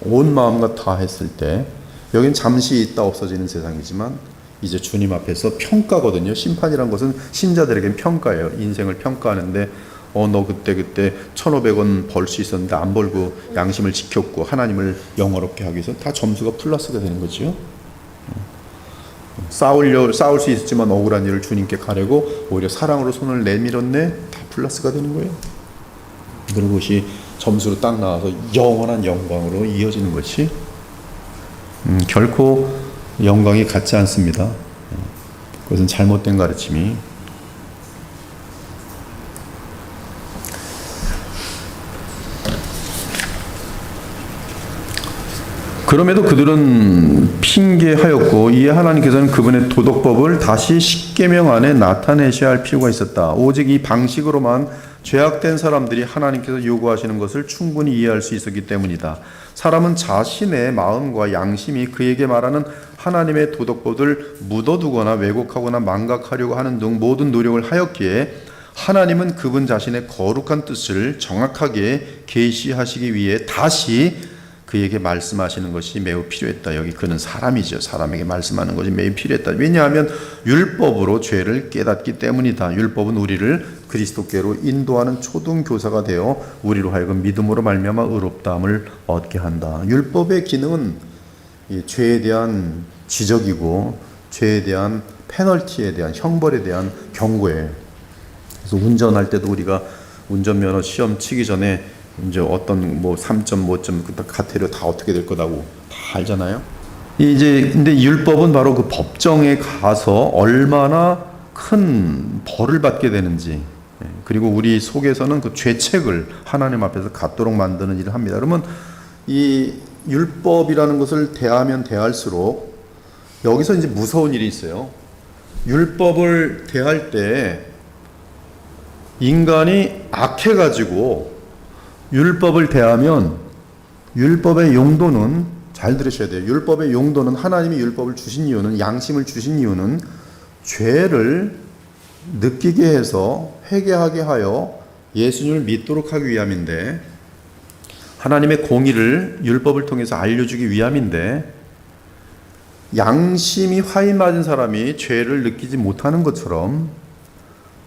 온 마음과 다 했을 때, 여긴 잠시 있다 없어지는 세상이지만 이제 주님 앞에서 평가거든요. 심판이란 것은 신자들에겐 평가예요. 인생을 평가하는데 너 그때 1,500원 벌 수 있었는데 안 벌고 양심을 지켰고 하나님을 영화롭게 하기 위해서 다 점수가 플러스가 되는 거죠. 싸울 수 있었지만 억울한 일을 주님께 가려고 오히려 사랑으로 손을 내밀었네, 다 플러스가 되는 거예요. 그런 것이 점수로 딱 나와서 영원한 영광으로 이어지는 것이 결코 영광이 같지 않습니다. 그것은 잘못된 가르침이. 그럼에도 그들은 핑계하였고, 이에 하나님께서는 그분의 도덕법을 다시 십계명 안에 나타내셔야 할 필요가 있었다. 오직 이 방식으로만 죄악된 사람들이 하나님께서 요구하시는 것을 충분히 이해할 수 있었기 때문이다. 사람은 자신의 마음과 양심이 그에게 말하는 하나님의 도덕법을 묻어두거나 왜곡하거나 망각하려고 하는 등 모든 노력을 하였기에 하나님은 그분 자신의 거룩한 뜻을 정확하게 계시하시기 위해 다시 그에게 말씀하시는 것이 매우 필요했다. 여기 그는 사람이죠. 사람에게 말씀하는 것이 매우 필요했다. 왜냐하면 율법으로 죄를 깨닫기 때문이다. 율법은 우리를 그리스도께로 인도하는 초등교사가 되어 우리로 하여금 믿음으로 말미암아 의롭다함을 얻게 한다. 율법의 기능은 이 죄에 대한 지적이고 죄에 대한 페널티에 대한 형벌에 대한 경고예요. 그래서 운전할 때도 우리가 운전면허 시험 치기 전에 이제 어떤 3점, 5점, 가태료 다 어떻게 될 거라고 다 알잖아요. 근데 율법은 바로 그 법정에 가서 얼마나 큰 벌을 받게 되는지, 그리고 우리 속에서는 그 죄책을 하나님 앞에서 갖도록 만드는 일을 합니다. 그러면 이 율법이라는 것을 대하면 대할수록 여기서 이제 무서운 일이 있어요. 율법을 대할 때 인간이 악해가지고 율법을 대하면, 율법의 용도는, 잘 들으셔야 돼요. 율법의 용도는, 하나님이 율법을 주신 이유는, 양심을 주신 이유는 죄를 느끼게 해서 회개하게 하여 예수님을 믿도록 하기 위함인데, 하나님의 공의를 율법을 통해서 알려주기 위함인데, 양심이 화인 맞은 사람이 죄를 느끼지 못하는 것처럼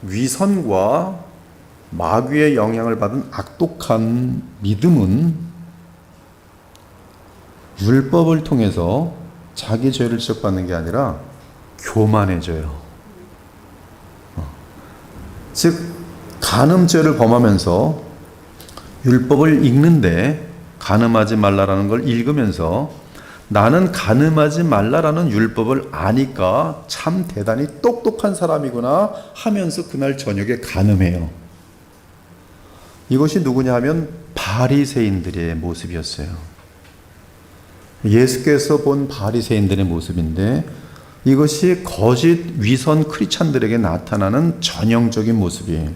위선과 마귀의 영향을 받은 악독한 믿음은 율법을 통해서 자기 죄를 지적받는 게 아니라 교만해져요. 즉 간음죄를 범하면서 율법을 읽는데, 간음하지 말라라는 걸 읽으면서 나는 간음하지 말라라는 율법을 아니까 참 대단히 똑똑한 사람이구나 하면서 그날 저녁에 간음해요. 이것이 누구냐 하면 바리새인들의 모습이었어요. 예수께서 본 바리새인들의 모습인데, 이것이 거짓 위선 크리스찬들에게 나타나는 전형적인 모습이에요.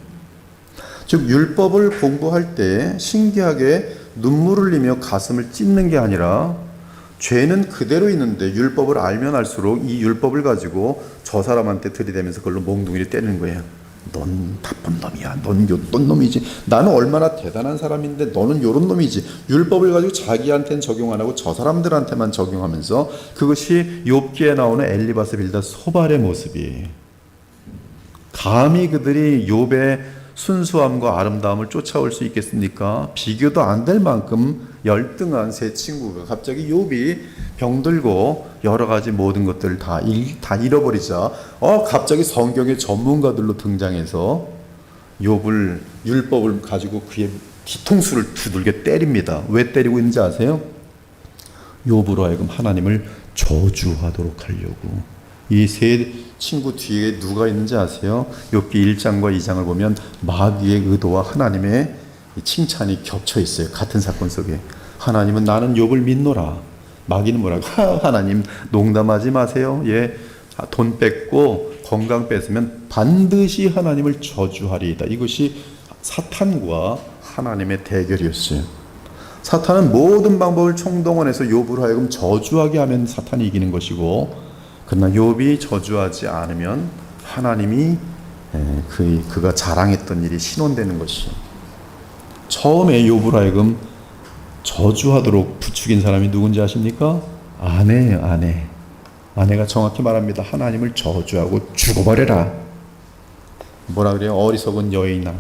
즉 율법을 공부할 때 신기하게 눈물을 흘리며 가슴을 찢는 게 아니라, 죄는 그대로 있는데 율법을 알면 알수록 이 율법을 가지고 저 사람한테 들이대면서 그걸로 몽둥이를 때리는 거예요. 넌 나쁜 놈이야. 넌 요런 놈이지. 나는 얼마나 대단한 사람인데 너는 요런 놈이지. 율법을 가지고 자기한테는 적용 안 하고 저 사람들한테만 적용하면서, 그것이 욥기에 나오는 엘리바스 빌다 소발의 모습이에요. 감히 그들이 욥의 순수함과 아름다움을 쫓아올 수 있겠습니까? 비교도 안 될 만큼 열등한 세 친구가 갑자기 욥이 병들고 여러 가지 모든 것들을 다 잃어버리자 갑자기 성경의 전문가들로 등장해서 욥을, 율법을 가지고 그의 뒤통수를 두들겨 때립니다. 왜 때리고 있는지 아세요? 욥으로 하여금 하나님을 저주하도록 하려고. 이 세 친구 뒤에 누가 있는지 아세요? 욥기 1장과 2장을 보면 마귀의 의도와 하나님의 칭찬이 겹쳐 있어요. 같은 사건 속에. 하나님은 나는 욥을 믿노라. 마귀는 뭐라고? 하나님 농담하지 마세요. 돈 뺏고 건강 뺏으면 반드시 하나님을 저주하리이다. 이것이 사탄과 하나님의 대결이었어요. 사탄은 모든 방법을 총동원해서 욥을 하여금 저주하게 하면 사탄이 이기는 것이고, 그러나 욥이 저주하지 않으면 하나님이 그가 자랑했던 일이 신원되는 것이죠. 처음에 욥을 하여금 저주하도록 부추긴 사람이 누군지 아십니까? 아내예요. 아내가 정확히 말합니다. 하나님을 저주하고 죽어버려라. 뭐라 그래요? 어리석은 여인아,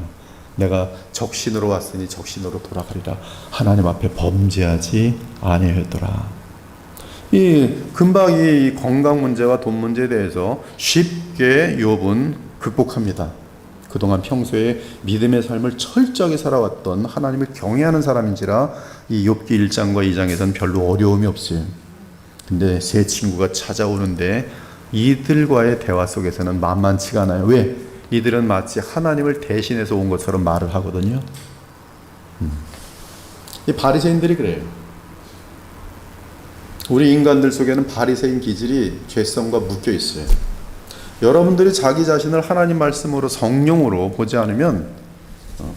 내가 적신으로 왔으니 적신으로 돌아가리라. 하나님 앞에 범죄하지 아니하였더라. 이 금방 이 건강 문제와 돈 문제에 대해서 쉽게 욥은 극복합니다. 그동안 평소에 믿음의 삶을 철저하게 살아왔던 하나님을 경외하는 사람인지라 이 욥기 1장과 2장에서는 별로 어려움이 없어요. 근데 세 친구가 찾아오는데 이들과의 대화 속에서는 만만치가 않아요. 왜? 이들은 마치 하나님을 대신해서 온 것처럼 말을 하거든요. 이 바리새인들이 그래요. 우리 인간들 속에는 바리새인 기질이 죄성과 묶여 있어요. 여러분들이 자기 자신을 하나님 말씀으로 성령으로 보지 않으면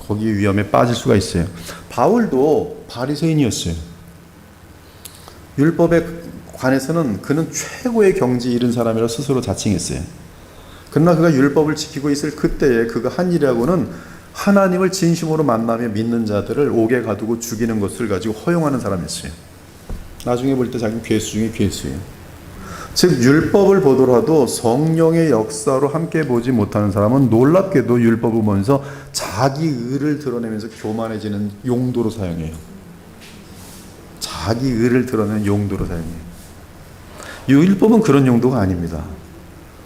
거기 위험에 빠질 수가 있어요. 바울도 바리새인이었어요. 율법에 관해서는 그는 최고의 경지에 이른 사람이라 스스로 자칭했어요. 그러나 그가 율법을 지키고 있을 그때에 그가 한 일이라고는 하나님을 진심으로 만나며 믿는 자들을 옥에 가두고 죽이는 것을 가지고 허용하는 사람이었어요. 나중에 볼 때 자기는 괴수 중에 괴수예요. 즉 율법을 보더라도 성령의 역사로 함께 보지 못하는 사람은 놀랍게도 율법을 보면서 자기 의를 드러내면서 교만해지는 용도로 사용해요. 자기 의를 드러내는 용도로 사용해요. 이 율법은 그런 용도가 아닙니다.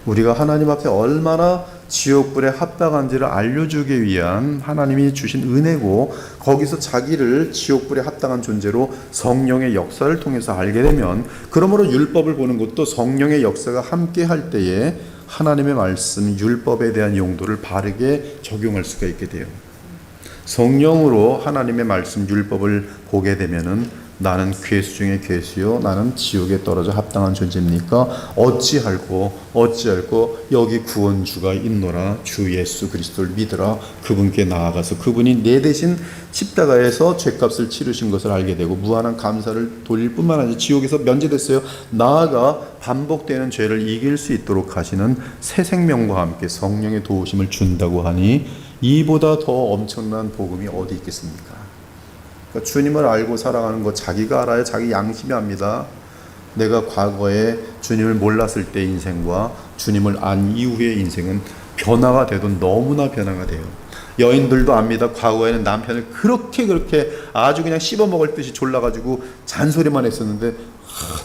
우리가 하나님 앞에 얼마나 지옥불에 합당한지를 알려주기 위한 하나님이 주신 은혜고, 거기서 자기를 지옥불에 합당한 존재로 성령의 역사를 통해서 알게 되면, 그러므로 율법을 보는 것도 성령의 역사가 함께 할 때에 하나님의 말씀, 율법에 대한 용도를 바르게 적용할 수가 있게 돼요. 성령으로 하나님의 말씀, 율법을 보게 되면은 나는 괴수 중에 괴수요, 나는 지옥에 떨어져 합당한 존재입니까? 어찌할꼬 여기 구원주가 있노라. 주 예수 그리스도를 믿으라. 그분께 나아가서 그분이 내 대신 십자가에서 죄값을 치르신 것을 알게 되고 무한한 감사를 돌릴 뿐만 아니라 지옥에서 면제됐어요. 나아가 반복되는 죄를 이길 수 있도록 하시는 새 생명과 함께 성령의 도우심을 준다고 하니 이보다 더 엄청난 복음이 어디 있겠습니까? 그러니까 주님을 알고 살아가는 것 자기가 알아야 자기 양심이 압니다. 내가 과거에 주님을 몰랐을 때 인생과 주님을 안 이후의 인생은 변화가 돼도 너무나 변화가 돼요. 여인들도 압니다. 과거에는 남편을 그렇게 아주 그냥 씹어먹을 듯이 졸라가지고 잔소리만 했었는데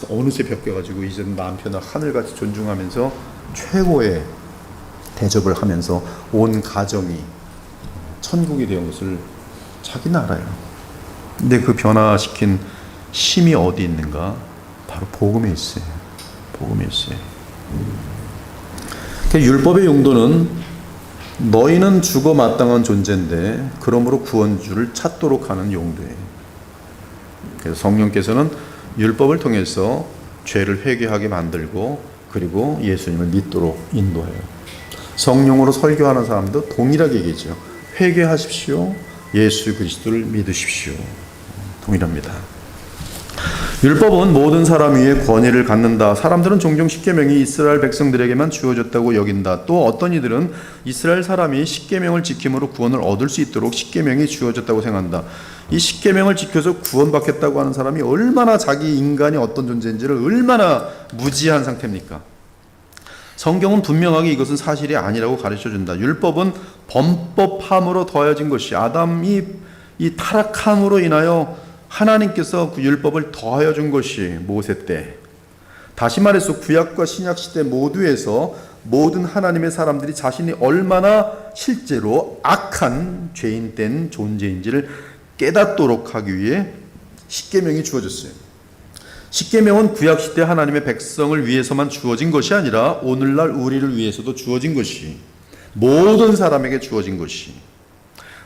어느새 벽겨가지고 이제는 남편을 하늘같이 존중하면서 최고의 대접을 하면서 온 가정이 천국이 되는 것을 자기는 알아요. 근데 그 변화시킨 힘이 어디 있는가? 바로 복음에 있어요. 복음에 있어요. 율법의 용도는 너희는 죽어 마땅한 존재인데 그러므로 구원주를 찾도록 하는 용도예요. 그래서 성령께서는 율법을 통해서 죄를 회개하게 만들고 그리고 예수님을 믿도록 인도해요. 성령으로 설교하는 사람도 동일하게 얘기죠. 회개하십시오. 예수 그리스도를 믿으십시오. 동일합니다. 율법은 모든 사람 위에 권위를 갖는다. 사람들은 종종 십계명이 이스라엘 백성들에게만 주어졌다고 여긴다. 또 어떤 이들은 이스라엘 사람이 십계명을 지킴으로 구원을 얻을 수 있도록 십계명이 주어졌다고 생각한다. 이 십계명을 지켜서 구원받겠다고 하는 사람이 얼마나 자기 인간이 어떤 존재인지를 얼마나 무지한 상태입니까? 성경은 분명하게 이것은 사실이 아니라고 가르쳐준다. 율법은 범법함으로 더해진 것이, 아담이 이 타락함으로 인하여 하나님께서 그 율법을 더하여 준 것이 모세 때, 다시 말해서 구약과 신약 시대 모두에서 모든 하나님의 사람들이 자신이 얼마나 실제로 악한 죄인된 존재인지를 깨닫도록 하기 위해 십계명이 주어졌어요. 십계명은 구약 시대 하나님의 백성을 위해서만 주어진 것이 아니라 오늘날 우리를 위해서도 주어진 것이, 모든 사람에게 주어진 것이.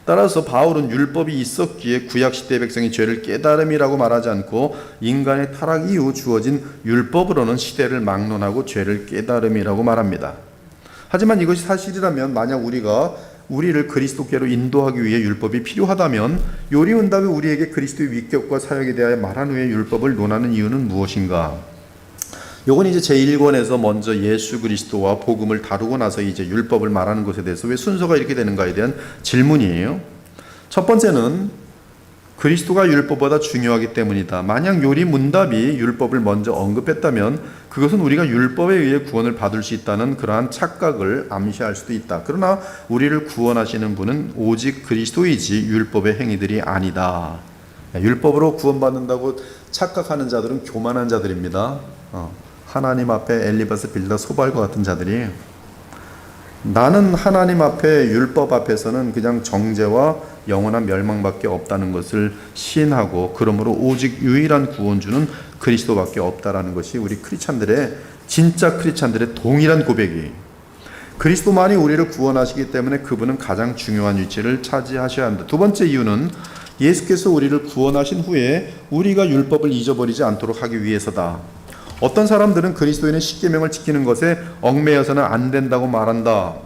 따라서 바울은 율법이 있었기에 구약시대의 백성이 죄를 깨달음이라고 말하지 않고 인간의 타락 이후 주어진 율법으로는 시대를 막론하고 죄를 깨달음이라고 말합니다. 하지만 이것이 사실이라면 만약 우리가 우리를 그리스도께로 인도하기 위해 율법이 필요하다면 요리문답이 우리에게 그리스도의 위격과 사역에 대하여 말한 후에 율법을 논하는 이유는 무엇인가? 요건 이제 제1권에서 먼저 예수 그리스도와 복음을 다루고 나서 이제 율법을 말하는 것에 대해서 왜 순서가 이렇게 되는가에 대한 질문이에요. 첫 번째는 그리스도가 율법보다 중요하기 때문이다. 만약 요리문답이 율법을 먼저 언급했다면 그것은 우리가 율법에 의해 구원을 받을 수 있다는 그러한 착각을 암시할 수도 있다. 그러나 우리를 구원하시는 분은 오직 그리스도이지 율법의 행위들이 아니다. 율법으로 구원받는다고 착각하는 자들은 교만한 자들입니다. 하나님 앞에 엘리바스 빌다 소발과 같은 자들이, 나는 하나님 앞에 율법 앞에서는 그냥 정죄와 영원한 멸망밖에 없다는 것을 시인하고 그러므로 오직 유일한 구원주는 그리스도밖에 없다라는 것이 우리 크리스찬들의, 진짜 크리스찬들의 동일한 고백이에요. 그리스도만이 우리를 구원하시기 때문에 그분은 가장 중요한 위치를 차지하셔야 한다. 두 번째 이유는 예수께서 우리를 구원하신 후에 우리가 율법을 잊어버리지 않도록 하기 위해서다. 어떤 사람들은 그리스도인의 십계명을 지키는 것에 얽매여서는 안 된다고 말한다.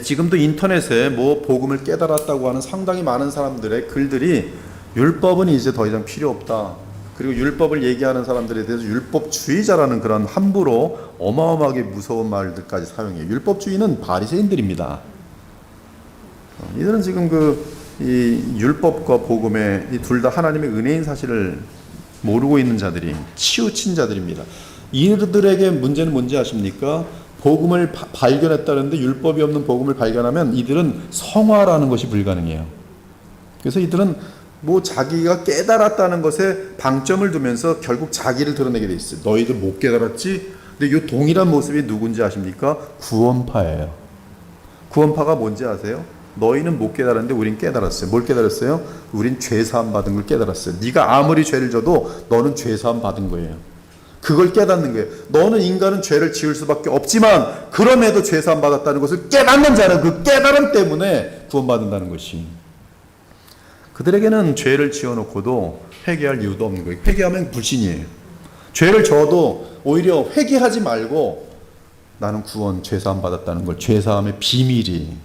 지금도 인터넷에 뭐 복음을 깨달았다고 하는 상당히 많은 사람들의 글들이 율법은 이제 더 이상 필요 없다. 그리고 율법을 얘기하는 사람들에 대해서 율법주의자라는 그런 함부로 어마어마하게 무서운 말들까지 사용해요. 율법주의는 바리새인들입니다. 이들은 지금 이 율법과 복음의 이 둘 다 하나님의 은혜인 사실을 모르고 있는 자들이, 치우친 자들입니다. 이들에게 문제는 뭔지 아십니까? 복음을 발견했다는데 율법이 없는 복음을 발견하면 이들은 성화라는 것이 불가능해요. 그래서 이들은 뭐 자기가 깨달았다는 것에 방점을 두면서 결국 자기를 드러내게 돼 있어요. 너희들 못 깨달았지? 근데 이 동일한 모습이 누군지 아십니까? 구원파예요. 구원파가 뭔지 아세요? 너희는 못 깨달았는데 우린 깨달았어요. 뭘 깨달았어요? 우린 죄사함 받은 걸 깨달았어요. 네가 아무리 죄를 져도 너는 죄사함 받은 거예요. 그걸 깨닫는 거예요. 너는 인간은 죄를 지을 수밖에 없지만 그럼에도 죄사함 받았다는 것을 깨닫는 자는 그 깨달음 때문에 구원받는다는 것이. 그들에게는 죄를 지어놓고도 회개할 이유도 없는 거예요. 회개하면 불신이에요. 죄를 져도 오히려 회개하지 말고 나는 구원, 죄사함 받았다는 걸, 죄사함의 비밀이,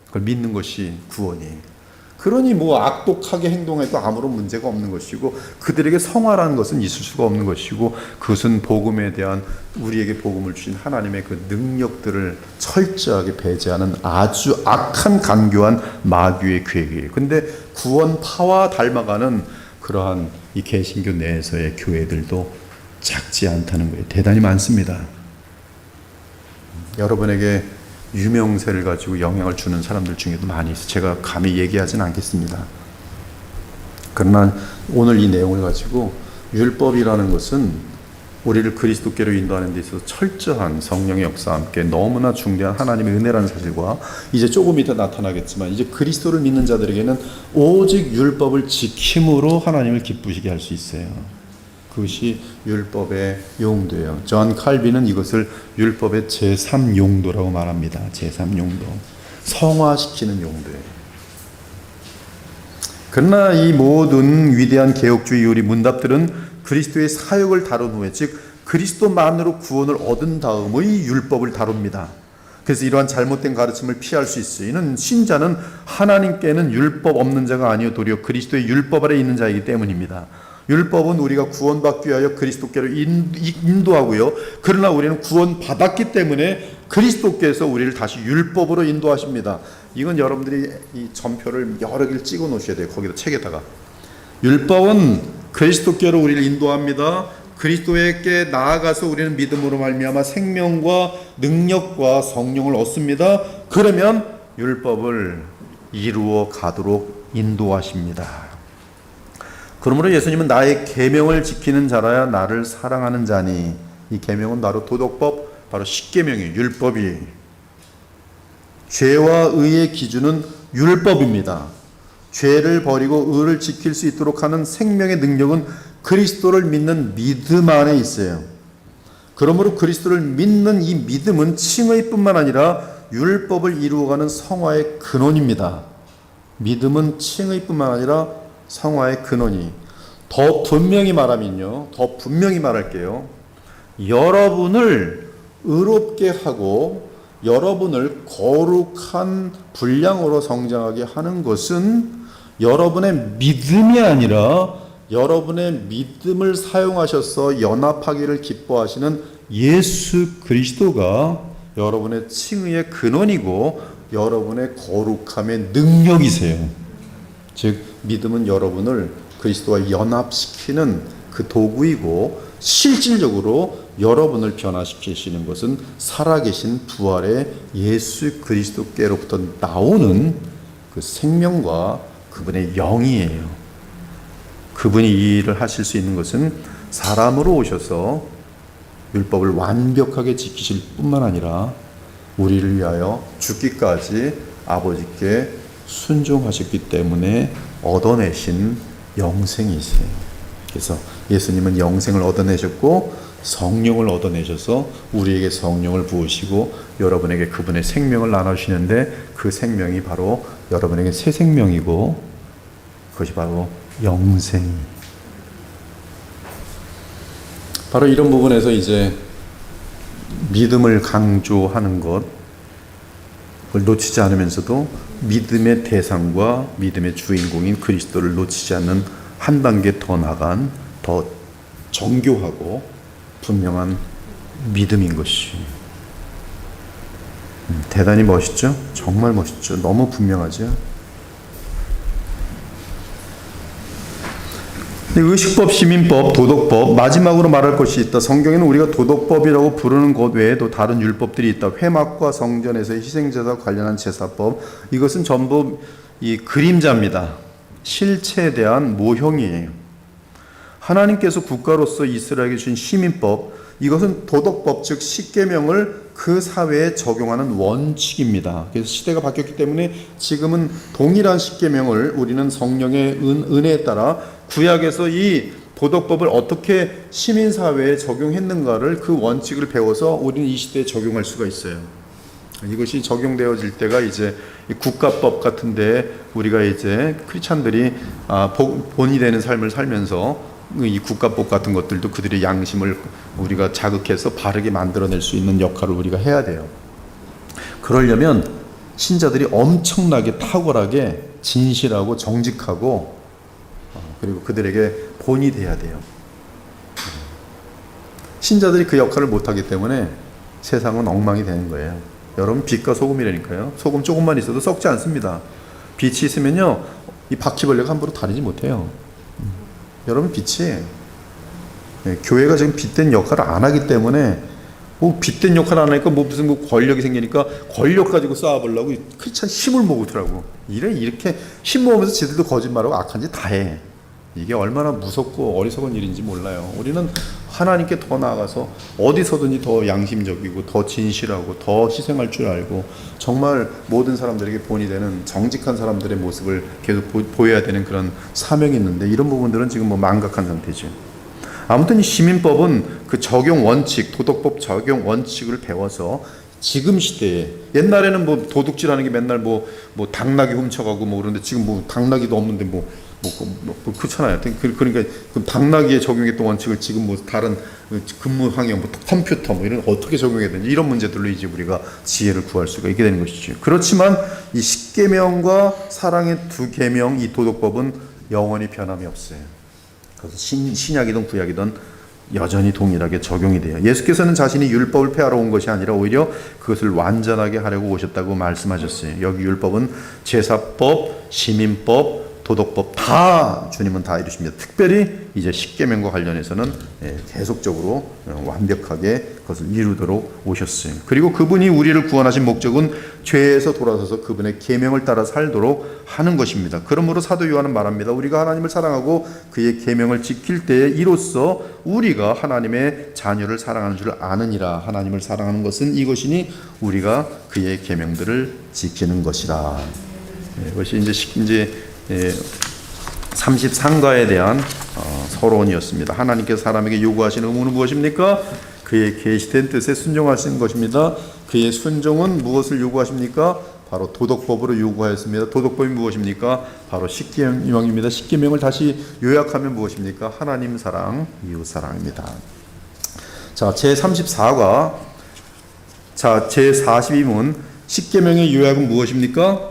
그걸 믿는 것이 구원이에요. 그러니 뭐 악독하게 행동해도 아무런 문제가 없는 것이고 그들에게 성화라는 것은 있을 수가 없는 것이고 그것은 복음에 대한, 우리에게 복음을 주신 하나님의 그 능력들을 철저하게 배제하는 아주 악한 간교한 마귀의 계획이에요. 근데 구원파와 닮아가는 그러한 이 개신교 내에서의 교회들도 작지 않다는 거예요. 대단히 많습니다. 여러분에게 유명세를 가지고 영향을 주는 사람들 중에도 많이 있어요. 제가 감히 얘기하지는 않겠습니다. 그러나 오늘 이 내용을 가지고 율법이라는 것은 우리를 그리스도께로 인도하는 데 있어서 철저한 성령의 역사와 함께 너무나 중대한 하나님의 은혜라는 사실과, 이제 조금 이따 나타나겠지만 이제 그리스도를 믿는 자들에게는 오직 율법을 지킴으로 하나님을 기쁘시게 할 수 있어요. 그것이 율법의 용도예요. 존 칼빈은 이것을 율법의 제3용도라고 말합니다. 제3용도. 성화시키는 용도예요. 그러나 이 모든 위대한 개혁주의 요리 문답들은 그리스도의 사역을 다룬 후에, 즉 그리스도만으로 구원을 얻은 다음의 율법을 다룹니다. 그래서 이러한 잘못된 가르침을 피할 수 있어요. 이는 신자는 하나님께는 율법 없는 자가 아니요 도리어 그리스도의 율법 아래 있는 자이기 때문입니다. 율법은 우리가 구원받기 위하여 그리스도께로 인도하고요. 그러나 우리는 구원받았기 때문에 그리스도께서 우리를 다시 율법으로 인도하십니다. 이건 여러분들이 이 전표를 여러 개를 찍어 놓으셔야 돼요. 거기다 책에다가. 율법은 그리스도께로 우리를 인도합니다. 그리스도에게 나아가서 우리는 믿음으로 말미암아 생명과 능력과 성령을 얻습니다. 그러면 율법을 이루어 가도록 인도하십니다. 그러므로 예수님은 나의 계명을 지키는 자라야 나를 사랑하는 자니, 이 계명은 바로 도덕법, 바로 십계명이에요. 율법이. 죄와 의의 기준은 율법입니다. 죄를 버리고 의를 지킬 수 있도록 하는 생명의 능력은 그리스도를 믿는 믿음 안에 있어요. 그러므로 그리스도를 믿는 이 믿음은 칭의 뿐만 아니라 율법을 이루어가는 성화의 근원입니다. 믿음은 칭의 뿐만 아니라 성화의 근원이. 더 분명히 말하면요, 더 분명히 말할게요. 여러분을 의롭게 하고 여러분을 거룩한 분량으로 성장하게 하는 것은 여러분의 믿음이 아니라 여러분의 믿음을 사용하셔서 연합하기를 기뻐하시는 예수 그리스도가 여러분의 칭의의 근원이고 여러분의 거룩함의 능력이세요. 즉 믿음은 여러분을 그리스도와 연합시키는 그 도구이고 실질적으로 여러분을 변화시키시는 것은 살아계신 부활의 예수 그리스도께로부터 나오는 그 생명과 그분의 영이에요. 그분이 이 일을 하실 수 있는 것은 사람으로 오셔서 율법을 완벽하게 지키실 뿐만 아니라 우리를 위하여 죽기까지 아버지께 순종하셨기 때문에 얻어내신 영생이세요. 그래서 예수님은 영생을 얻어내셨고 성령을 얻어내셔서 우리에게 성령을 부으시고 여러분에게 그분의 생명을 나눠주시는데 그 생명이 바로 여러분에게 새 생명이고 그것이 바로 영생. 바로 이런 부분에서 이제 믿음을 강조하는 것, 그걸 놓치지 않으면서도 믿음의 대상과 믿음의 주인공인 그리스도를 놓치지 않는 한 단계 더 나간 더 정교하고 분명한 믿음인 것이 대단히 멋있죠? 정말 멋있죠? 너무 분명하죠? 의식법, 시민법, 도덕법, 마지막으로 말할 것이 있다. 성경에는 우리가 도덕법이라고 부르는 것 외에도 다른 율법들이 있다. 회막과 성전에서의 희생제사 관련한 제사법, 이것은 전부 이 그림자입니다. 실체에 대한 모형이에요. 하나님께서 국가로서 이스라엘에게 주신 시민법, 이것은 도덕법, 즉 십계명을 그 사회에 적용하는 원칙입니다. 그래서 시대가 바뀌었기 때문에 지금은 동일한 십계명을 우리는 성령의 은혜에 따라 구약에서 이 도덕법을 어떻게 시민사회에 적용했는가를 그 원칙을 배워서 우리는 이 시대에 적용할 수가 있어요. 이것이 적용되어질 때가 이제 국가법 같은데 우리가 이제 크리스찬들이 본이 되는 삶을 살면서 이 국가법 같은 것들도 그들의 양심을 우리가 자극해서 바르게 만들어낼 수 있는 역할을 우리가 해야 돼요. 그러려면 신자들이 엄청나게 탁월하게 진실하고 정직하고 그리고 그들에게 본이 돼야 돼요. 신자들이 그 역할을 못하기 때문에 세상은 엉망이 되는 거예요. 여러분 빛과 소금이라니까요. 소금 조금만 있어도 썩지 않습니다. 빛이 있으면요 이 바퀴벌레가 함부로 다니지 못해요. 여러분 빛이 교회가 지금 빛된 역할을 안 하기 때문에 뭐 빛된 역할을 안 하니까 뭐 무슨 뭐 권력이 생기니까 권력 가지고 싸워보려고 크리스찬 힘을 모으더라고. 이렇게 힘 모으면서 지들도 거짓말하고 악한 짓 다 해. 이게 얼마나 무섭고 어리석은 일인지 몰라요. 우리는 하나님께 더 나아가서 어디서든지 더 양심적이고 더 진실하고 더 희생할 줄 알고 정말 모든 사람들에게 본이 되는 정직한 사람들의 모습을 계속 보여야 되는 그런 사명이 있는데 이런 부분들은 지금 뭐 망각한 상태죠. 아무튼 이 시민법은 그 적용 원칙, 도덕법 적용 원칙을 배워서 지금 시대에 옛날에는 뭐 도둑질하는 게 맨날 뭐 당나귀 훔쳐가고 뭐 그런데 지금 뭐 당나귀도 없는데 뭐 그렇잖아요. 그러니까 그 당나귀에 적용했던 원칙을 지금 뭐 다른 근무 환경, 뭐 컴퓨터 뭐 이런 어떻게 적용해야 되는지 이런 문제들로 이제 우리가 지혜를 구할 수가 있게 되는 것이죠. 그렇지만 이 십계명과 사랑의 두 계명, 이 도덕법은 영원히 변함이 없어요. 그래서 신약이든 구약이든 여전히 동일하게 적용이 돼요. 예수께서는 자신이 율법을 폐하러 온 것이 아니라 오히려 그것을 완전하게 하려고 오셨다고 말씀하셨어요. 여기 율법은 제사법, 시민법, 도덕법 다 주님은 다 이루십니다. 특별히 이제 십계명과 관련해서는 계속적으로 완벽하게 그것을 이루도록 오셨어요. 그리고 그분이 우리를 구원하신 목적은 죄에서 돌아서서 그분의 계명을 따라 살도록 하는 것입니다. 그러므로 사도 요한은 말합니다. 우리가 하나님을 사랑하고 그의 계명을 지킬 때에 이로써 우리가 하나님의 자녀를 사랑하는 줄 아느니라. 하나님을 사랑하는 것은 이것이니 우리가 그의 계명들을 지키는 것이라. 이것이 이제 33가에 대한 서론이었습니다. 하나님께서 사람에게 요구하시는 의무는 무엇입니까? 그의 계시된 뜻에 순종하시는 것입니다. 그의 순종은 무엇을 요구하십니까? 바로 도덕법으로 요구하였습니다. 도덕법이 무엇입니까? 바로 십계명입니다. 십계명을 다시 요약하면 무엇입니까? 하나님 사랑, 이웃 사랑입니다. 자, 제34과 자, 제42문 십계명의 요약은 무엇입니까?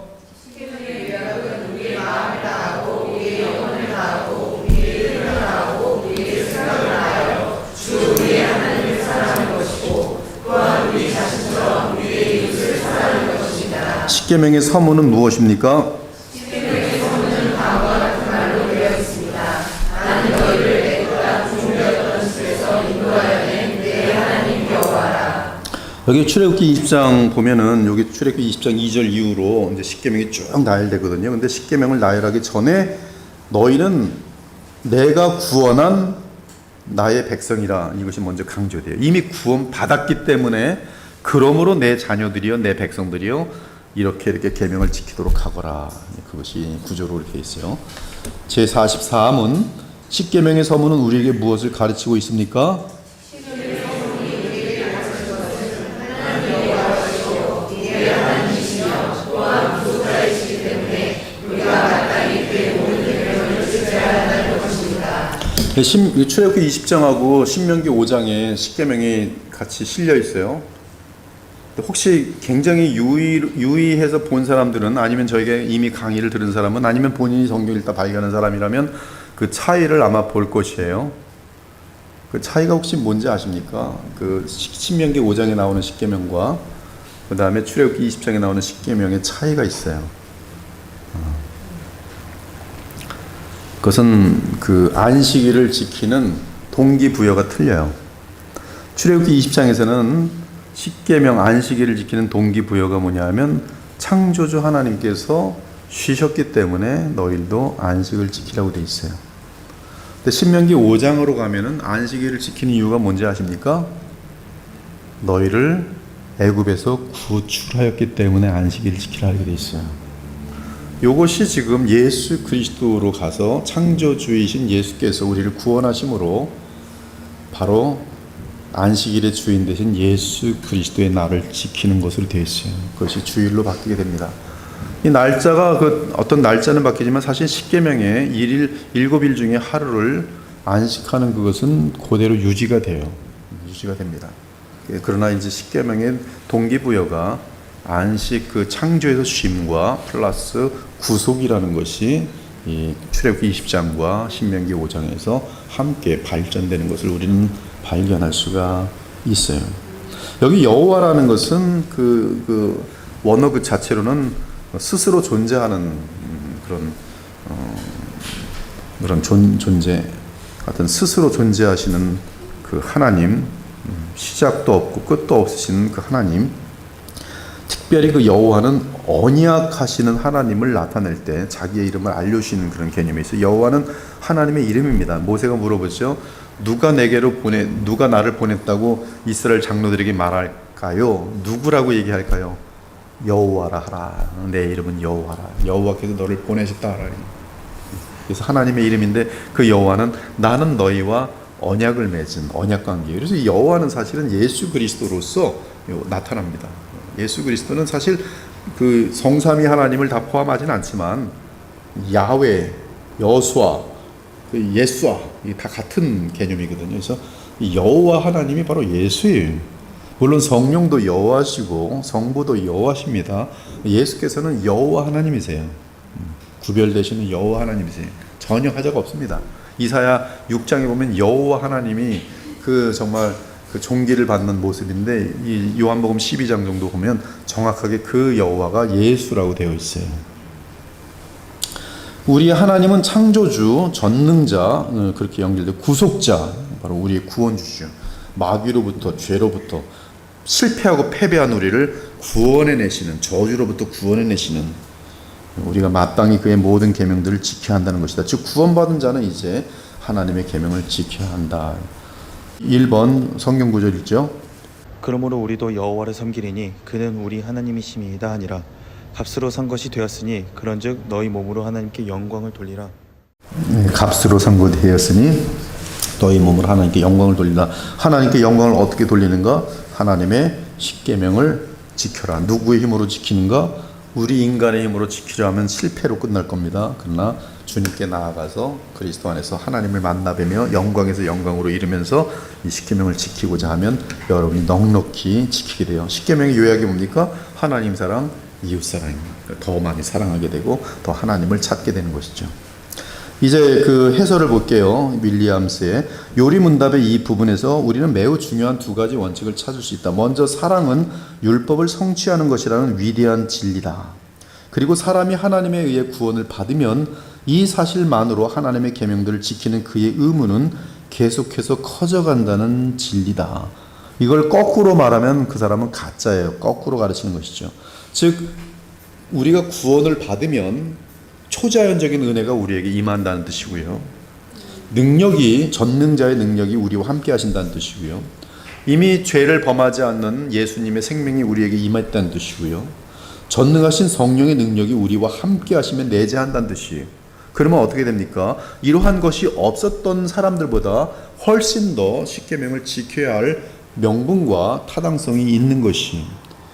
십계명의 서문은 무엇입니까? 여기 출애굽기 20장 보면은 여기 출애굽기 20장 2절 이후로 이제 십계명이 쭉 나열되거든요. 근데 십계명을 나열하기 전에 너희는 내가 구원한 나의 백성이라 이것이 먼저 강조돼요. 이미 구원 받았기 때문에 그러므로 내 자녀들이요 내 백성들이요 이렇게 계명을 지키도록 하거라. 그것이 구조로 이렇게 있어요. 제44문 십계명의 서문은 우리에게 무엇을 가르치고 있습니까? 출애굽기 20장하고 신명기 5장에 십계명이 같이 실려 있어요. 혹시 굉장히 유의해서 본 사람들은 아니면 저에게 이미 강의를 들은 사람은 아니면 본인이 성경을 읽다 발견한 사람이라면 그 차이를 아마 볼 것이에요. 그 차이가 혹시 뭔지 아십니까? 그 신명기 5장에 나오는 십계명과 그 다음에 출애굽기 20장에 나오는 십계명의 차이가 있어요. 그것은 그 안식일을 지키는 동기부여가 틀려요. 출애굽기 20장에서는 십계명 안식일을 지키는 동기부여가 뭐냐면 창조주 하나님께서 쉬셨기 때문에 너희도 안식을 지키라고 돼 있어요. 근데 신명기 5장으로 가면은 안식일을 지키는 이유가 뭔지 아십니까? 너희를 애굽에서 구출하였기 때문에 안식일을 지키라 이렇게 돼 있어요. 이것이 지금 예수 그리스도로 가서 창조주이신 예수께서 우리를 구원하심으로 바로 안식일의 주인 되신 예수 그리스도의 날을 지키는 것으로 되어 있어요. 그것이 주일로 바뀌게 됩니다. 이 날짜가 어떤 날짜는 바뀌지만 사실 십계명의 7일 중에 하루를 안식하는 그것은 그대로 유지가 돼요. 유지가 됩니다. 그러나 이제 십계명의 동기부여가 안식 그 창조에서 쉼과 플러스 구속이라는 것이 이 출애굽기 20장과 신명기 5장에서 함께 발전되는 것을 우리는 발견할 수가 있어요. 여기 여호와라는 것은 그 원어 그 자체로는 스스로 존재하는 그런 존재 같은 스스로 존재하시는 그 하나님, 시작도 없고 끝도 없으신 그 하나님. 특별히 그 여호와는 언약하시는 하나님을 나타낼 때 자기의 이름을 알려주시는 그런 개념이 있어요. 여호와는 하나님의 이름입니다. 모세가 물어보죠. 누가 나를 보냈다고 이스라엘 장로들에게 말할까요? 누구라고 얘기할까요? 여호와라 하라. 내 이름은 여호와라. 여호와께서 너를 보내셨다 하라. 그래서 하나님의 이름인데 그 여호와는 나는 너희와 언약을 맺은 언약 관계예요. 그래서 이 여호와는 사실은 예수 그리스도로서 나타납니다. 예수 그리스도는 사실 그 성삼위 하나님을 다 포함하지는 않지만 야훼, 여수아, 예수아 다 같은 개념이거든요. 그래서 여호와 하나님이 바로 예수예요. 물론 성령도 여호와시고 성부도 여호와십니다. 예수께서는 여호와 하나님이세요. 구별되시는 여호와 하나님이세요. 전혀 하자가 없습니다. 이사야 6장에 보면 여호와 하나님이 그 정말 그 존귀를 받는 모습인데 이 요한복음 12장 정도 보면 정확하게 그 여호와가 예수라고 되어 있어요. 우리 하나님은 창조주, 전능자 그렇게 연결돼 구속자 바로 우리의 구원주죠. 마귀로부터 죄로부터 실패하고 패배한 우리를 구원해내시는 저주로부터 구원해내시는 우리가 마땅히 그의 모든 계명들을 지켜야 한다는 것이다. 즉 구원받은 자는 이제 하나님의 계명을 지켜야 한다. 1번 성경 구절 있죠. 그러므로 우리도 여호와를 섬기리니 그는 우리 하나님이심이이다 하니라. 값으로 산 것이 되었으니 그런즉 너희 몸으로 하나님께 영광을 돌리라. 값으로 산 것이 되었으니 너희 몸으로 하나님께 영광을 돌리라. 하나님께 영광을 어떻게 돌리는가? 하나님의 십계명을 지켜라. 누구의 힘으로 지키는가? 우리 인간의 힘으로 지키려 하면 실패로 끝날 겁니다. 그러나 주님께 나아가서 그리스도 안에서 하나님을 만나뵈며 영광에서 영광으로 이르면서 이 십계명을 지키고자 하면 여러분이 넉넉히 지키게 돼요. 십계명의 요약이 뭡니까? 하나님 사랑, 이웃 사랑입니다. 더 많이 사랑하게 되고 더 하나님을 찾게 되는 것이죠. 이제 그 해설을 볼게요. 윌리엄스의 요리문답의 이 부분에서 우리는 매우 중요한 두 가지 원칙을 찾을 수 있다. 먼저 사랑은 율법을 성취하는 것이라는 위대한 진리다. 그리고 사람이 하나님에 의해 구원을 받으면 이 사실만으로 하나님의 계명들을 지키는 그의 의무는 계속해서 커져간다는 진리다. 이걸 거꾸로 말하면 그 사람은 가짜예요. 거꾸로 가르치는 것이죠. 즉 우리가 구원을 받으면 초자연적인 은혜가 우리에게 임한다는 뜻이고요. 능력이, 전능자의 능력이 우리와 함께 하신다는 뜻이고요. 이미 죄를 범하지 않는 예수님의 생명이 우리에게 임했다는 뜻이고요. 전능하신 성령의 능력이 우리와 함께 하시면 내재한다는 뜻이에요. 그러면 어떻게 됩니까? 이러한 것이 없었던 사람들보다 훨씬 더 십계명을 지켜야 할 명분과 타당성이 있는 것이,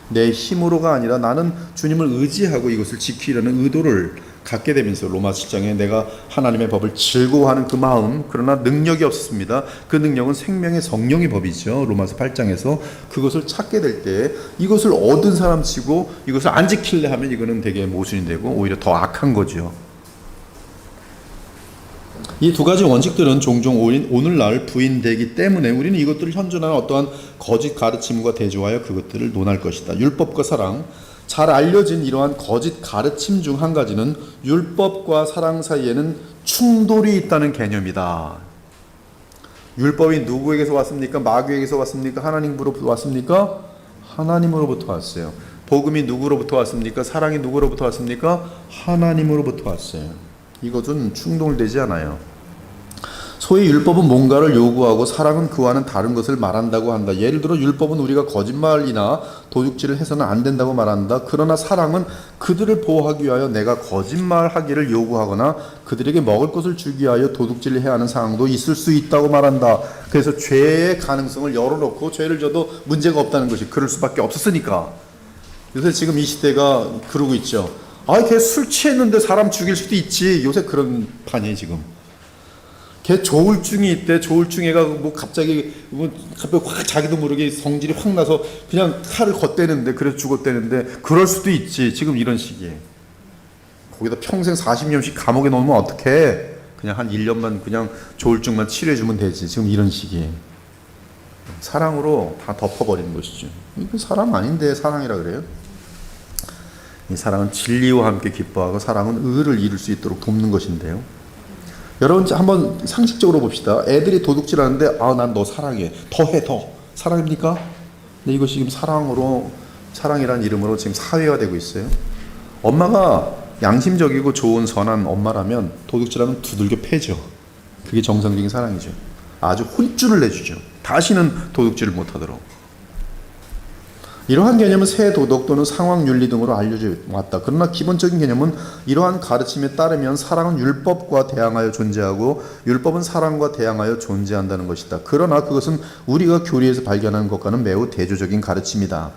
내 힘으로가 아니라 나는 주님을 의지하고 이것을 지키려는 의도를 갖게 되면서 로마 7장에 내가 하나님의 법을 즐거워하는 그 마음, 그러나 능력이 없었습니다. 그 능력은 생명의 성령의 법이죠. 로마서 8장에서 그것을 찾게 될 때 이것을 얻은 사람 치고 이것을 안 지킬래 하면 이거는 되게 모순이 되고 오히려 더 악한 거죠. 이 두 가지 원칙들은 종종 오늘날 부인되기 때문에 우리는 이것들을 현존하는 어떠한 거짓 가르침과 대조하여 그것들을 논할 것이다. 율법과 사랑, 잘 알려진 이러한 거짓 가르침 중 한 가지는 율법과 사랑 사이에는 충돌이 있다는 개념이다. 율법이 누구에게서 왔습니까? 마귀에게서 왔습니까? 하나님으로부터 왔습니까? 하나님으로부터 왔어요. 복음이 누구로부터 왔습니까? 사랑이 누구로부터 왔습니까? 하나님으로부터 왔어요. 이것은 충돌되지 않아요. 소위 율법은 뭔가를 요구하고 사랑은 그와는 다른 것을 말한다고 한다. 예를 들어 율법은 우리가 거짓말이나 도둑질을 해서는 안 된다고 말한다. 그러나 사랑은 그들을 보호하기 위하여 내가 거짓말하기를 요구하거나 그들에게 먹을 것을 주기 위하여 도둑질을 해야 하는 상황도 있을 수 있다고 말한다. 그래서 죄의 가능성을 열어놓고 죄를 져도 문제가 없다는 것이, 그럴 수밖에 없었으니까. 요새 지금 이 시대가 그러고 있죠. 걔 술 취했는데 사람 죽일 수도 있지. 요새 그런 판이에요 지금. 걔 조울증이 있대. 조울증 애가 갑자기 확 자기도 모르게 성질이 확 나서 그냥 칼을 걷대는데, 그래서 죽었대는데 그럴 수도 있지. 지금 이런 시기에. 거기다 평생 40년씩 감옥에 넣으면 어떡해. 그냥 한 1년만 그냥 조울증만 치료해주면 되지. 지금 이런 시기에. 사랑으로 다 덮어버리는 것이죠. 이거 사랑 아닌데 사랑이라 그래요? 이 사랑은 진리와 함께 기뻐하고 사랑은 의를 이룰 수 있도록 돕는 것인데요. 여러분 한번 상식적으로 봅시다. 애들이 도둑질하는데 난 너 사랑해. 더 해, 더. 사랑입니까? 근데 이것이 지금 사랑이라는 이름으로 지금 사회화되고 있어요. 엄마가 양심적이고 좋은 선한 엄마라면 도둑질하면 두들겨 패죠. 그게 정상적인 사랑이죠. 아주 혼쭐을 내주죠. 다시는 도둑질을 못하도록. 이러한 개념은 새 도덕 또는 상황윤리 등으로 알려져 왔다. 그러나 기본적인 개념은 이러한 가르침에 따르면 사랑은 율법과 대항하여 존재하고 율법은 사랑과 대항하여 존재한다는 것이다. 그러나 그것은 우리가 교리에서 발견하는 것과는 매우 대조적인 가르침이다.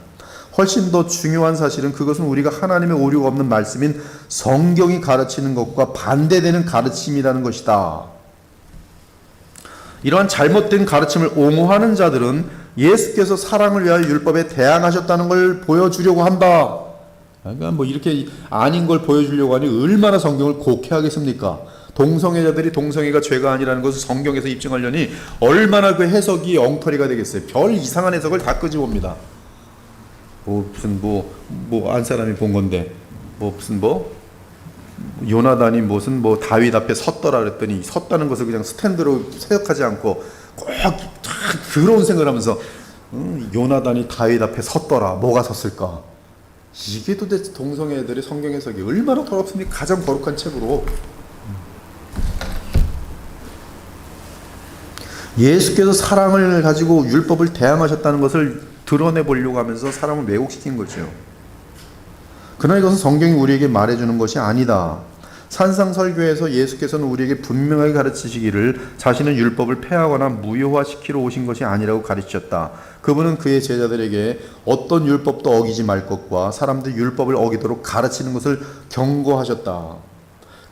훨씬 더 중요한 사실은 그것은 우리가 하나님의 오류가 없는 말씀인 성경이 가르치는 것과 반대되는 가르침이라는 것이다. 이러한 잘못된 가르침을 옹호하는 자들은 예수께서 사랑을 위하여 율법에 대항하셨다는 걸 보여주려고 한다. 그러니까 이렇게 아닌 걸 보여주려고 하니 얼마나 성경을 곡해하겠습니까? 동성애자들이 동성애가 죄가 아니라는 것을 성경에서 입증하려니 얼마나 그 해석이 엉터리가 되겠어요. 별 이상한 해석을 다 끄집어옵니다. 무슨 안 사람이 본 건데 요나단이 무슨 다윗 앞에 섰더라 그랬더니 섰다는 것을 그냥 스탠드로 생각하지 않고 꼭 더러운 생각을 하면서 요나단이 다윗 앞에 섰더라. 뭐가 섰을까? 이게 도대체 동성애들의 성경 해석이 얼마나 더럽습니까? 가장 거룩한 책으로. 예수께서 사랑을 가지고 율법을 대항하셨다는 것을 드러내 보려고 하면서 사람을 왜곡시킨 거죠. 그러나 이것은 성경이 우리에게 말해주는 것이 아니다. 산상설교에서 예수께서는 우리에게 분명하게 가르치시기를 자신은 율법을 폐하거나 무효화시키러 오신 것이 아니라고 가르치셨다. 그분은 그의 제자들에게 어떤 율법도 어기지 말 것과 사람들이 율법을 어기도록 가르치는 것을 경고하셨다.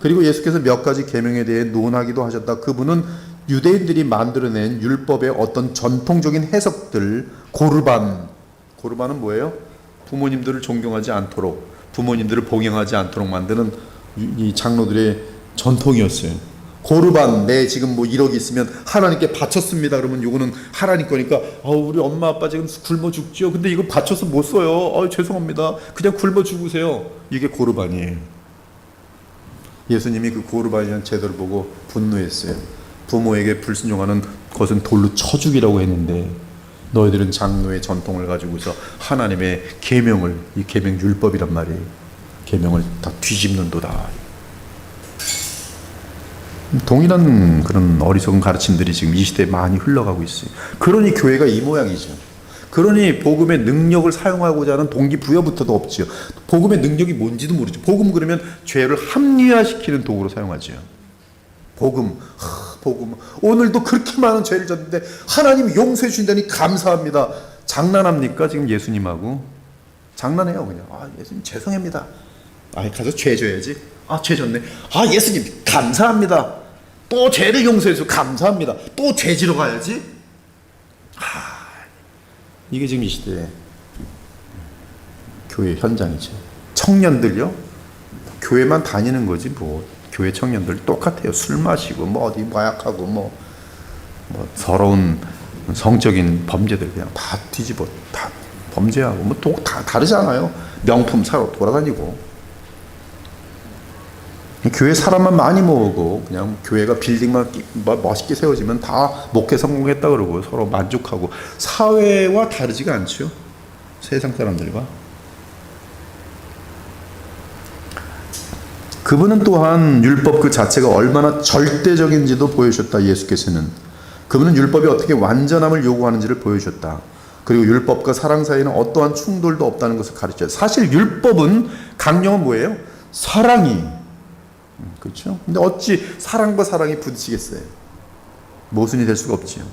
그리고 예수께서 몇 가지 계명에 대해 논하기도 하셨다. 그분은 유대인들이 만들어낸 율법의 어떤 전통적인 해석들, 고르반은 뭐예요? 부모님들을 존경하지 않도록, 부모님들을 봉양하지 않도록 만드는 이 장로들의 전통이었어요. 고르반, 내 지금 뭐 1억이 있으면 하나님께 바쳤습니다. 그러면 요거는 하나님 거니까, 우리 엄마 아빠 지금 굶어 죽죠. 근데 이거 바쳐서 못 써요. 죄송합니다. 그냥 굶어 죽으세요. 이게 고르반이에요. 예수님이 그 고르반이라는 제도를 보고 분노했어요. 부모에게 불순종하는 것은 돌로 쳐 죽이라고 했는데 너희들은 장로의 전통을 가지고서 하나님의 계명을, 이 계명 율법이란 말이에요. 계명을 다 뒤집는도다. 동일한 그런 어리석은 가르침들이 지금 이 시대에 많이 흘러가고 있어요. 그러니 교회가 이 모양이죠. 그러니 복음의 능력을 사용하고자 하는 동기부여부터도 없지요. 복음의 능력이 뭔지도 모르죠. 복음 그러면 죄를 합리화시키는 도구로 사용하죠. 복음. 오늘도 그렇게 많은 죄를 졌는데 하나님이 용서해 주신다니 감사합니다. 장난합니까? 지금 예수님하고 장난해요. 그냥 예수님 죄송합니다. 가서 죄 져야지. 죄 졌네. 예수님 감사합니다. 또 죄를 용서해 주셔서 감사합니다. 또 죄 지러 가야지. 이게 지금 이 시대의 교회 현장이죠. 청년들요, 교회만 다니는 거지 뭐. 교회 청년들 똑같아요. 술 마시고 뭐 어디 마약하고 뭐 서러운 성적인 범죄들 그냥 다 뒤집어 다 범죄하고 뭐 또 다 다르잖아요. 명품 사러 돌아다니고. 교회 사람만 많이 모으고 그냥 교회가 빌딩만 멋있게 세워지면 다 목회 성공했다 그러고 서로 만족하고 사회와 다르지가 않죠. 세상 사람들과. 그분은 또한 율법 그 자체가 얼마나 절대적인지도 보여주셨다. 예수께서는 그분은 율법이 어떻게 완전함을 요구하는지를 보여주셨다. 그리고 율법과 사랑 사이에는 어떠한 충돌도 없다는 것을 가르쳐요. 사실 율법은 강령은 뭐예요? 사랑이. 그렇죠? 근데 어찌 사랑과 사랑이 부딪히겠어요? 모순이 될 수가 없지요.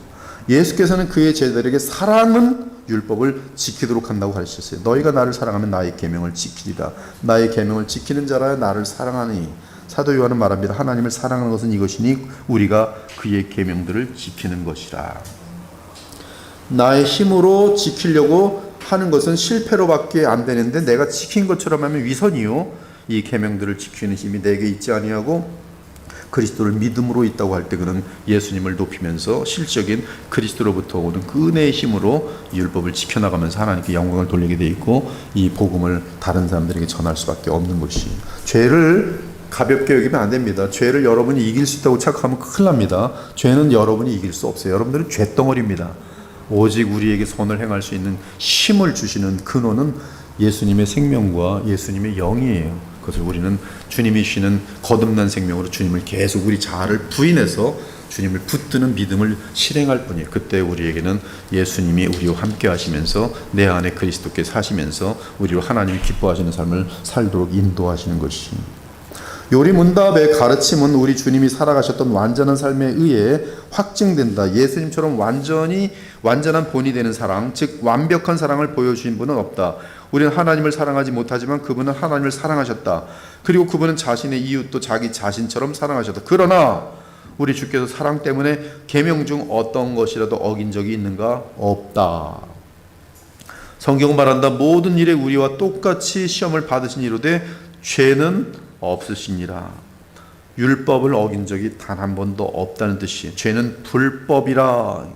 예수께서는 그의 제자들에게 사랑은 율법을 지키도록 한다고 가르치셨어요. 너희가 나를 사랑하면 나의 계명을 지키리라. 나의 계명을 지키는 자라야 나를 사랑하니. 사도 요한은 말합니다. 하나님을 사랑하는 것은 이것이니 우리가 그의 계명들을 지키는 것이라. 나의 힘으로 지키려고 하는 것은 실패로밖에 안 되는데 내가 지킨 것처럼 하면 위선이요. 이 계명들을 지키는 힘이 내게 있지 아니하고 그리스도를 믿음으로 있다고 할 때 그는 예수님을 높이면서 실적인 그리스도로부터 오는 그 은혜의 힘으로 율법을 지켜나가면서 하나님께 영광을 돌리게 돼 있고 이 복음을 다른 사람들에게 전할 수밖에 없는 것이. 죄를 가볍게 여기면 안 됩니다. 죄를 여러분이 이길 수 있다고 착각하면 큰일 납니다. 죄는 여러분이 이길 수 없어요. 여러분들은 죄덩어리입니다. 오직 우리에게 선을 행할 수 있는 힘을 주시는 근원은 예수님의 생명과 예수님의 영이에요. 그것을 우리는 주님이 주시는 거듭난 생명으로 주님을 계속 우리 자아를 부인해서 주님을 붙드는 믿음을 실행할 뿐이에요. 그때 우리에게는 예수님이 우리와 함께 하시면서 내 안에 그리스도께 사시면서 우리로 하나님이 기뻐하시는 삶을 살도록 인도하시는 것이. 요리문답의 가르침은 우리 주님이 살아가셨던 완전한 삶에 의해 확증된다. 예수님처럼 완전한 본이 되는 사랑, 즉 완벽한 사랑을 보여주신 분은 없다. 우리는 하나님을 사랑하지 못하지만 그분은 하나님을 사랑하셨다. 그리고 그분은 자신의 이웃도 자기 자신처럼 사랑하셨다. 그러나 우리 주께서 사랑 때문에 계명 중 어떤 것이라도 어긴 적이 있는가? 없다. 성경은 말한다. 모든 일에 우리와 똑같이 시험을 받으신 이로되 죄는 없으시니라. 율법을 어긴 적이 단 한 번도 없다는 뜻이에요. 죄는 불법이라.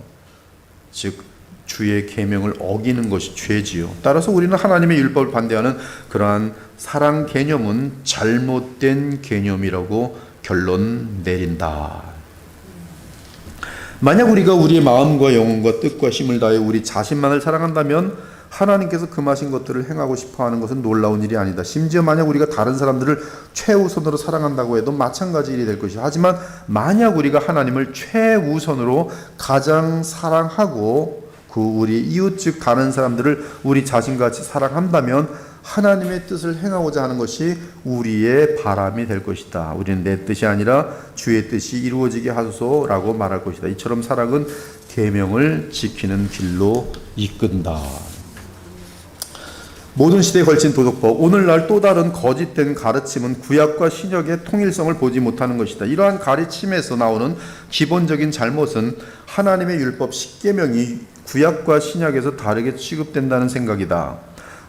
즉 주의 계명을 어기는 것이 죄지요. 따라서 우리는 하나님의 율법을 반대하는 그러한 사랑 개념은 잘못된 개념이라고 결론 내린다. 만약 우리가 우리의 마음과 영혼과 뜻과 힘을 다해 우리 자신만을 사랑한다면 하나님께서 금하신 것들을 행하고 싶어하는 것은 놀라운 일이 아니다. 심지어 만약 우리가 다른 사람들을 최우선으로 사랑한다고 해도 마찬가지 일이 될 것이다. 하지만 만약 우리가 하나님을 최우선으로 가장 사랑하고 그 우리 이웃 즉 다른 사람들을 우리 자신같이 사랑한다면 하나님의 뜻을 행하고자 하는 것이 우리의 바람이 될 것이다. 우리는 내 뜻이 아니라 주의 뜻이 이루어지게 하소서라고 말할 것이다. 이처럼 사랑은 계명을 지키는 길로 이끈다. 모든 시대에 걸친 도덕법, 오늘날 또 다른 거짓된 가르침은 구약과 신약의 통일성을 보지 못하는 것이다. 이러한 가르침에서 나오는 기본적인 잘못은 하나님의 율법 10계명이 구약과 신약에서 다르게 취급된다는 생각이다.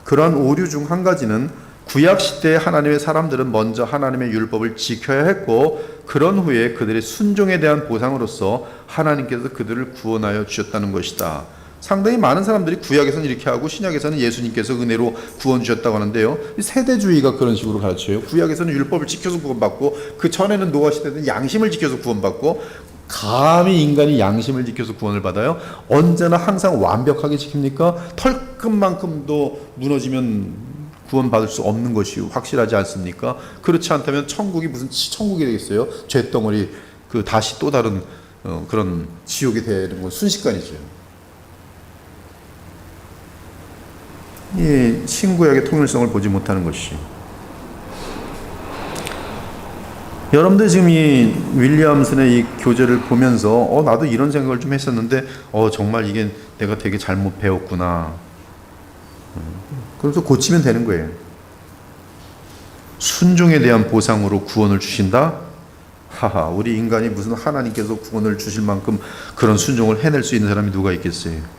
그러한 오류 중 한 가지는 구약 시대의 하나님의 사람들은 먼저 하나님의 율법을 지켜야 했고 그런 후에 그들의 순종에 대한 보상으로서 하나님께서 그들을 구원하여 주셨다는 것이다. 상당히 많은 사람들이 구약에서는 이렇게 하고 신약에서는 예수님께서 은혜로 구원 주셨다고 하는데요. 세대주의가 그런 식으로 가르쳐요. 구약에서는 율법을 지켜서 구원받고 그 전에는 노아 시대는 양심을 지켜서 구원받고 감히 인간이 양심을 지켜서 구원을 받아요? 언제나 항상 완벽하게 지킵니까? 털끝만큼도 무너지면 구원받을 수 없는 것이 확실하지 않습니까? 그렇지 않다면 천국이 무슨 천국이 되겠어요? 죄덩어리 그 다시 또 다른 그런 지옥이 되는 건 순식간이죠. 이 신구약의 통일성을 보지 못하는 것이. 여러분들 지금 이 윌리엄슨의 이 교재를 보면서 나도 이런 생각을 좀 했었는데 정말 이게 내가 되게 잘못 배웠구나. 그래서 고치면 되는 거예요. 순종에 대한 보상으로 구원을 주신다? 하하, 우리 인간이 무슨 하나님께서 구원을 주실 만큼 그런 순종을 해낼 수 있는 사람이 누가 있겠어요?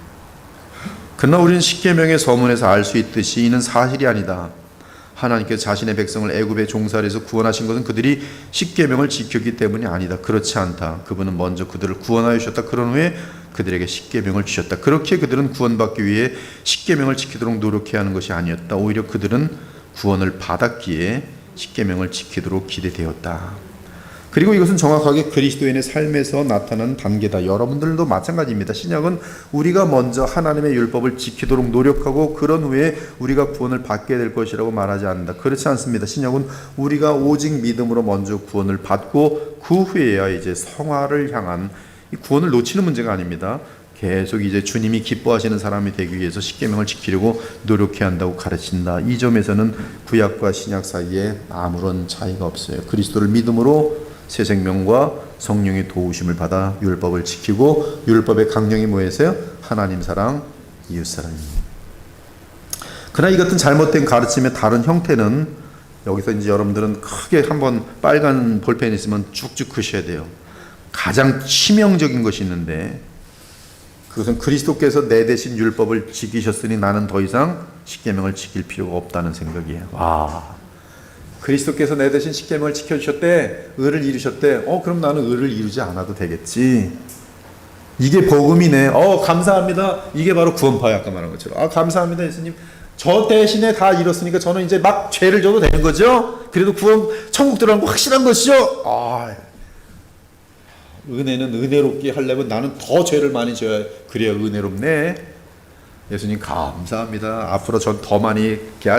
그러나 우리는 십계명의 서문에서 알 수 있듯이 이는 사실이 아니다. 하나님께서 자신의 백성을 애굽의 종살이에서 구원하신 것은 그들이 십계명을 지켰기 때문이 아니다. 그렇지 않다. 그분은 먼저 그들을 구원하여 주셨다. 그런 후에 그들에게 십계명을 주셨다. 그렇게 그들은 구원받기 위해 십계명을 지키도록 노력해야 하는 것이 아니었다. 오히려 그들은 구원을 받았기에 십계명을 지키도록 기대되었다. 그리고 이것은 정확하게 그리스도인의 삶에서 나타나는 단계다. 여러분들도 마찬가지입니다. 신약은 우리가 먼저 하나님의 율법을 지키도록 노력하고 그런 후에 우리가 구원을 받게 될 것이라고 말하지 않는다. 그렇지 않습니다. 신약은 우리가 오직 믿음으로 먼저 구원을 받고 그 후에야 이제 성화를 향한 이 구원을 놓치는 문제가 아닙니다. 계속 이제 주님이 기뻐하시는 사람이 되기 위해서 십계명을 지키려고 노력해야 한다고 가르친다. 이 점에서는 구약과 신약 사이에 아무런 차이가 없어요. 그리스도를 믿음으로 새 생명과 성령의 도우심을 받아 율법을 지키고 율법의 강령이 뭐였어요? 하나님 사랑, 이웃 사랑입니다. 그러나 이 같은 잘못된 가르침의 다른 형태는 여기서 이제 여러분들은 크게 한번 빨간 볼펜이 있으면 쭉쭉 그셔야 돼요. 가장 치명적인 것이 있는데 그것은 그리스도께서 내 대신 율법을 지키셨으니 나는 더 이상 십계명을 지킬 필요가 없다는 생각이에요. 와. 그리스도께서 내 대신 십계명을 지켜주셨대, 의를 이루셨대. 그럼 나는 의를 이루지 않아도 되겠지. 이게 복음이네. 감사합니다. 이게 바로 구원파야. 아까 말한 것처럼. 감사합니다, 예수님. 저 대신에 다 이뤘으니까 저는 이제 막 죄를 져도 되는 거죠. 그래도 구원, 천국 들어가는 거 확실한 것이죠. 은혜는 은혜롭게 하려면 나는 더 죄를 많이 져야 그래야 은혜롭네. 예수님 감사합니다. 앞으로 전 더 많이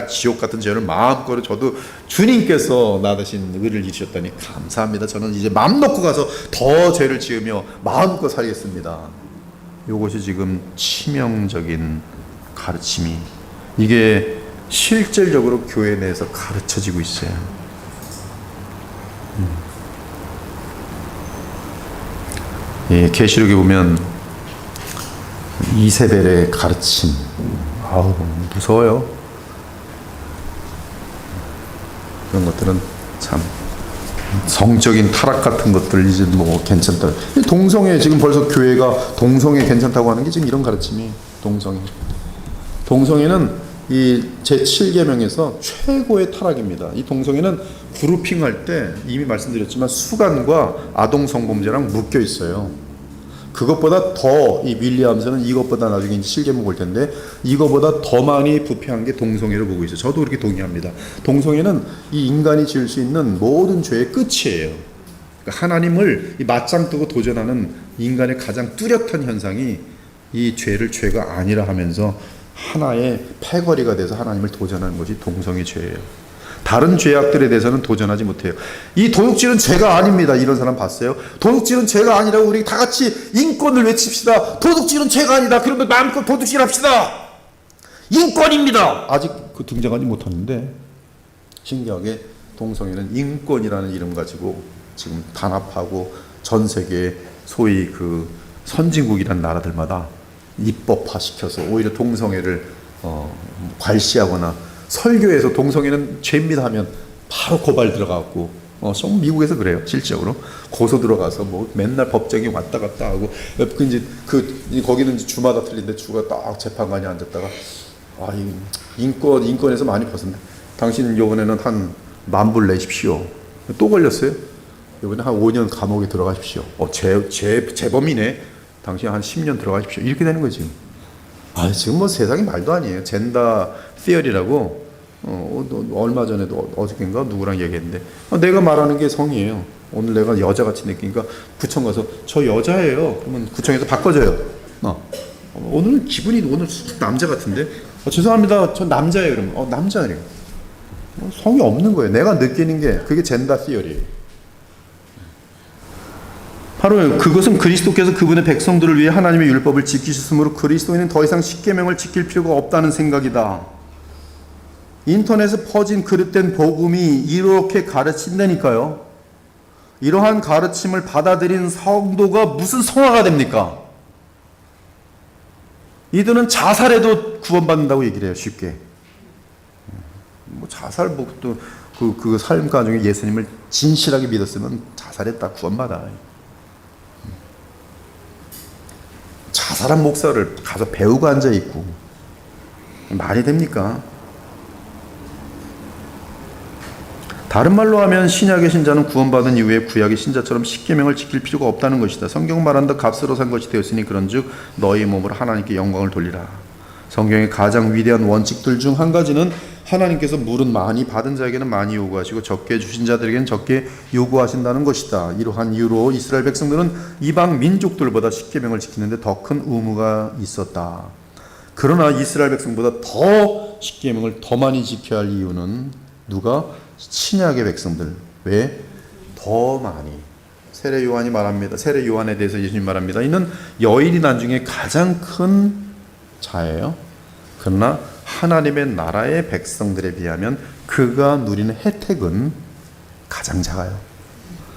지옥 같은 죄를 마음껏 저도 주님께서 나 대신 의를 이루셨다니 감사합니다. 저는 이제 마음 놓고 가서 더 죄를 지으며 마음껏 살겠습니다. 이것이 지금 치명적인 가르침이 이게 실질적으로 교회 내에서 가르쳐지고 있어요. 계시록에 보면 이세벨의 가르침, 무서워요. 그런 것들은 참 성적인 타락 같은 것들 이제 뭐 괜찮다. 동성애 지금 벌써 교회가 동성애 괜찮다고 하는 게 지금 이런 가르침이 동성애는 이 제7계명에서 최고의 타락입니다. 이 동성애는 그룹핑할 때 이미 말씀드렸지만 수간과 아동 성범죄랑 묶여 있어요. 그것보다 더 이 윌리엄슨은 이것보다 나중에 이제 7계명 볼 텐데 이거보다 더 많이 부패한 게 동성애를 보고 있어요. 저도 그렇게 동의합니다. 동성애는 이 인간이 지을 수 있는 모든 죄의 끝이에요. 그러니까 하나님을 이 맞짱 뜨고 도전하는 인간의 가장 뚜렷한 현상이 이 죄를 죄가 아니라 하면서 하나의 패거리가 돼서 하나님을 도전하는 것이 동성애 죄예요. 다른 죄악들에 대해서는 도전하지 못해요. 이 도둑질은 죄가 아닙니다. 이런 사람 봤어요? 도둑질은 죄가 아니라고 우리 다 같이 인권을 외칩시다. 도둑질은 죄가 아니다. 그러면 마음껏 도둑질합시다. 인권입니다. 아직 그 등장하지 못하는데 신기하게 동성애는 인권이라는 이름 가지고 지금 단합하고 전 세계 소위 그 선진국이란 나라들마다 입법화시켜서 오히려 동성애를 괄시하거나 설교에서 동성애는 죄입니다 하면 바로 고발 들어가고 미국에서 그래요. 실질적으로 고소 들어가서 뭐 맨날 법정에 왔다 갔다 하고 이제 거기는 이제 주마다 틀린데 주가 딱 재판관이 앉았다가 인권에서 많이 벗었네. 당신 이번에는 한 10,000불 내십시오. 또 걸렸어요. 이번에 한 5년 감옥에 들어가십시오. 재범이네. 당신 한 10년 들어가십시오. 이렇게 되는 거지. 지금 뭐 세상이 말도 아니에요. 젠더 시어리라고 얼마 전에도 어저께인가 누구랑 얘기했는데 내가 말하는 게 성이에요. 오늘 내가 여자같이 느끼니까 구청 가서 저 여자예요. 그러면 구청에서 바꿔줘요. 오늘 기분이 오늘 남자 같은데 죄송합니다. 저 남자예요. 그러면 남자래요. 성이 없는 거예요. 내가 느끼는 게 그게 젠더 시어리예요. 바로 그것은 그리스도께서 그분의 백성들을 위해 하나님의 율법을 지키셨으므로 그리스도인은 더 이상 십계명을 지킬 필요가 없다는 생각이다. 인터넷에 퍼진 그릇된 복음이 이렇게 가르친다니까요. 이러한 가르침을 받아들인 성도가 무슨 성화가 됩니까? 이들은 자살해도 구원받는다고 얘기를 해요. 쉽게. 뭐 자살 또 그 삶 가중에 예수님을 진실하게 믿었으면 자살했다 구원받아. 자살한 목사를 가서 배우고 앉아 있고 말이 됩니까? 다른 말로 하면 신약의 신자는 구원받은 이후에 구약의 신자처럼 십계명을 지킬 필요가 없다는 것이다. 성경은 말한다. 값으로 산 것이 되었으니 그런즉 너희 몸으로 하나님께 영광을 돌리라. 성경의 가장 위대한 원칙들 중 한 가지는 하나님께서 물은 많이 받은 자에게는 많이 요구하시고 적게 주신 자들에게는 적게 요구하신다는 것이다. 이러한 이유로 이스라엘 백성들은 이방 민족들보다 십계명을 지키는데 더 큰 의무가 있었다. 그러나 이스라엘 백성보다 더 십계명을 더 많이 지켜야 할 이유는 누가? 신약의 백성들. 왜? 더 많이. 세례 요한이 말합니다. 세례 요한에 대해서 예수님 말합니다. 이는 여인이 난 중에 가장 큰 자예요. 그러나 하나님의 나라의 백성들에 비하면 그가 누리는 혜택은 가장 작아요.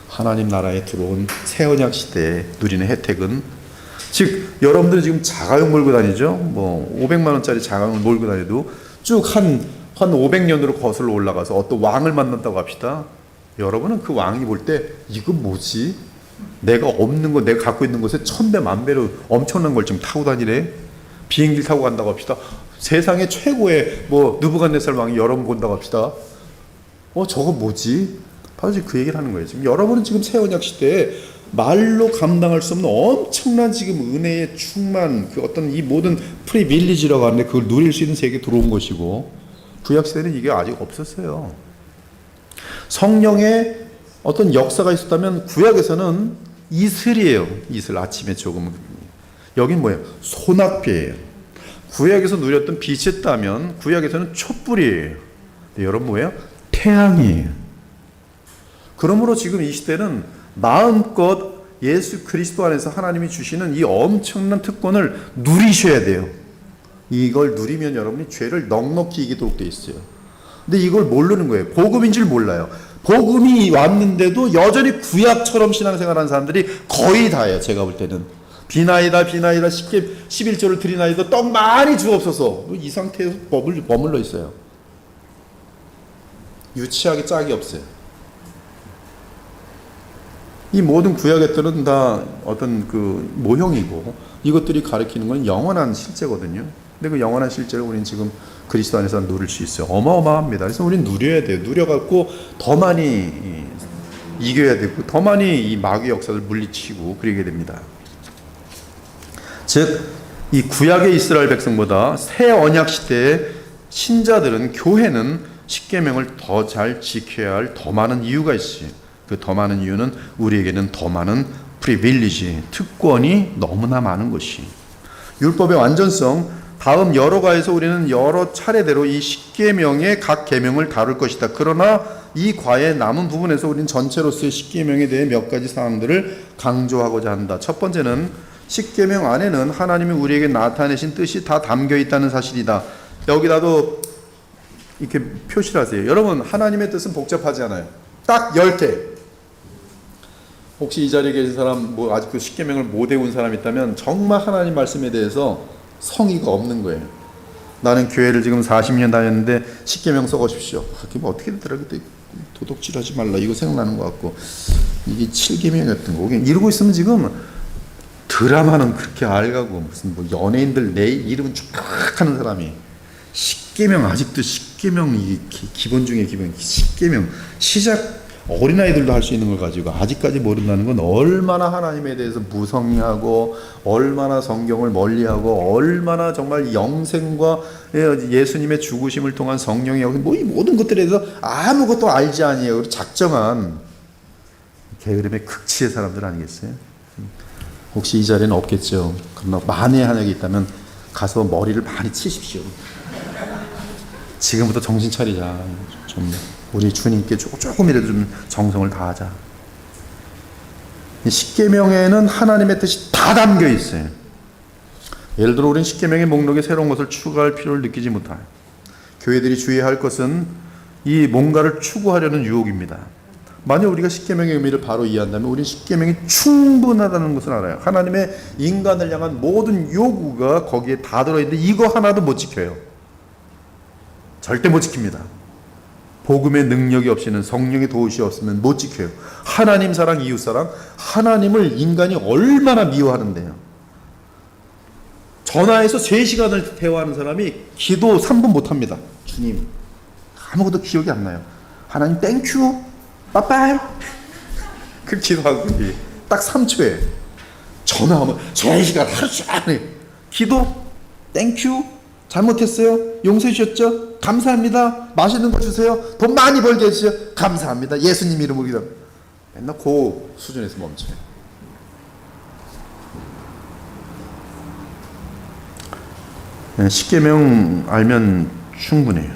하나님 나라에 들어온 새 언약 시대에 누리는 혜택은, 즉 여러분들이 지금 자가용 몰고 다니죠. 뭐 500만 원짜리 자가용 몰고 다녀도 쭉 한 500년으로 거슬러 올라가서 어떤 왕을 만났다고 합시다. 여러분은 그 왕이 볼 때 이거 뭐지? 내가 없는 거, 내가 갖고 있는 것에 1000배 만배로 엄청난 걸 좀 타고 다니래. 비행기를 타고 간다고 합시다. 세상의 최고의 느부갓네살 왕이 여러분 본다고 합시다. 저거 뭐지? 바로 지금 그 얘기를 하는 거예요. 지금 여러분은 지금 새 언약 시대에 말로 감당할 수 없는 엄청난 지금 은혜의 충만, 그 어떤 이 모든 프리빌리지라고 하는데 그걸 누릴 수 있는 세계에 들어온 것이고, 구약 시대는 이게 아직 없었어요. 성령의 어떤 역사가 있었다면 구약에서는 이슬이에요. 이슬, 아침에 조금. 여긴 뭐예요? 소낙비예요. 구약에서 누렸던 빛이 있다면 구약에서는 촛불이에요. 근데 여러분 뭐예요? 태양이에요. 그러므로 지금 이 시대는 마음껏 예수 그리스도 안에서 하나님이 주시는 이 엄청난 특권을 누리셔야 돼요. 이걸 누리면 여러분이 죄를 넉넉히 이기도록 돼 있어요. 근데 이걸 모르는 거예요. 복음인 줄 몰라요. 복음이 왔는데도 여전히 구약처럼 신앙생활하는 사람들이 거의 다예요. 제가 볼 때는. 비나이다 11조를 드리나이다 떡 많이 주옵소서. 이 상태에서 머물러 있어요. 유치하게 짝이 없어요. 이 모든 구약의 뜻은 다 어떤 그 모형이고, 이것들이 가리키는 건 영원한 실제거든요. 근데 그 영원한 실제를 우리는 지금 그리스도 안에서 누릴 수 있어요. 어마어마합니다. 그래서 우리는 누려야 돼요. 누려갖고 더 많이 이겨야 되고, 더 많이 이 마귀의 역사를 물리치고 그러게 됩니다. 즉, 이 구약의 이스라엘 백성보다 새 언약 시대의 신자들은, 교회는 십계명을 더 잘 지켜야 할 더 많은 이유가 있어요. 그 더 많은 이유는 우리에게는 더 많은 프리빌리지, 특권이 너무나 많은 것이. 율법의 완전성, 다음 여러 과에서 우리는 여러 차례대로 이 십계명의 각 계명을 다룰 것이다. 그러나 이 과의 남은 부분에서 우리는 전체로서의 십계명에 대해 몇 가지 사항들을 강조하고자 한다. 첫 번째는 십계명 안에는 하나님이 우리에게 나타내신 뜻이 다 담겨 있다는 사실이다. 여기다도 이렇게 표시를 하세요. 여러분, 하나님의 뜻은 복잡하지 않아요. 딱 10개. 혹시 이 자리에 계신 사람, 아직도 십계명을 못 외운 사람 있다면 정말 하나님 말씀에 대해서 성의가 없는 거예요. 나는 교회를 지금 40년 다녔는데 십계명 써오십시오. 그게 뭐 어떻게 되더라고요. 도둑질하지 말라 이거 생각나는 것 같고, 이게 7계명이었던 거. 이러고 있으면 지금 드라마는 그렇게 알가고 무슨 뭐 연예인들 내 이름 쭉 하는 사람이 십계명, 아직도 십계명, 이 기본 중에 기본 십계명 시작, 어린아이들도 할 수 있는 걸 가지고 아직까지 모른다는 건 얼마나 하나님에 대해서 무성의하고, 얼마나 성경을 멀리하고, 얼마나 정말 영생과 예수님의 죽으심을 통한 성령의 뭐 이 모든 것들에 대해서 아무것도 알지 아니에요. 그리고 작정한 게으름의 극치의 사람들 아니겠어요? 혹시 이 자리에는 없겠죠. 그러나 만에 하나가 있다면 가서 머리를 많이 치십시오. 지금부터 정신 차리자. 좀 우리 주님께 조금이라도 좀 정성을 다하자. 십계명에는 하나님의 뜻이 다 담겨 있어요. 예를 들어 우리는 십계명의 목록에 새로운 것을 추가할 필요를 느끼지 못해요. 교회들이 주의해야 할 것은 이 뭔가를 추구하려는 유혹입니다. 만약 우리가 십계명의 의미를 바로 이해한다면 우리는 십계명이 충분하다는 것을 알아요. 하나님의 인간을 향한 모든 요구가 거기에 다 들어있는데 이거 하나도 못 지켜요. 절대 못 지킵니다. 복음의 능력이 없이는, 성령의 도우시 없으면 못 지켜요. 하나님 사랑, 이웃 사랑, 하나님을 인간이 얼마나 미워하는데요. 전화해서 3시간을 대화하는 사람이 기도 3분 못합니다. 주님 아무것도 기억이 안 나요. 하나님 땡큐 빠빠이 그 기도하고 딱 3초에 전화하면 3시간 하루 종일 기도 땡큐 잘못했어요. 용서해 주셨죠? 감사합니다. 맛있는 거 주세요. 돈 많이 벌게 해주세요. 감사합니다. 예수님 이름으로 기도. 맨날 그 수준에서 멈춰요. 십계명 알면 충분해요.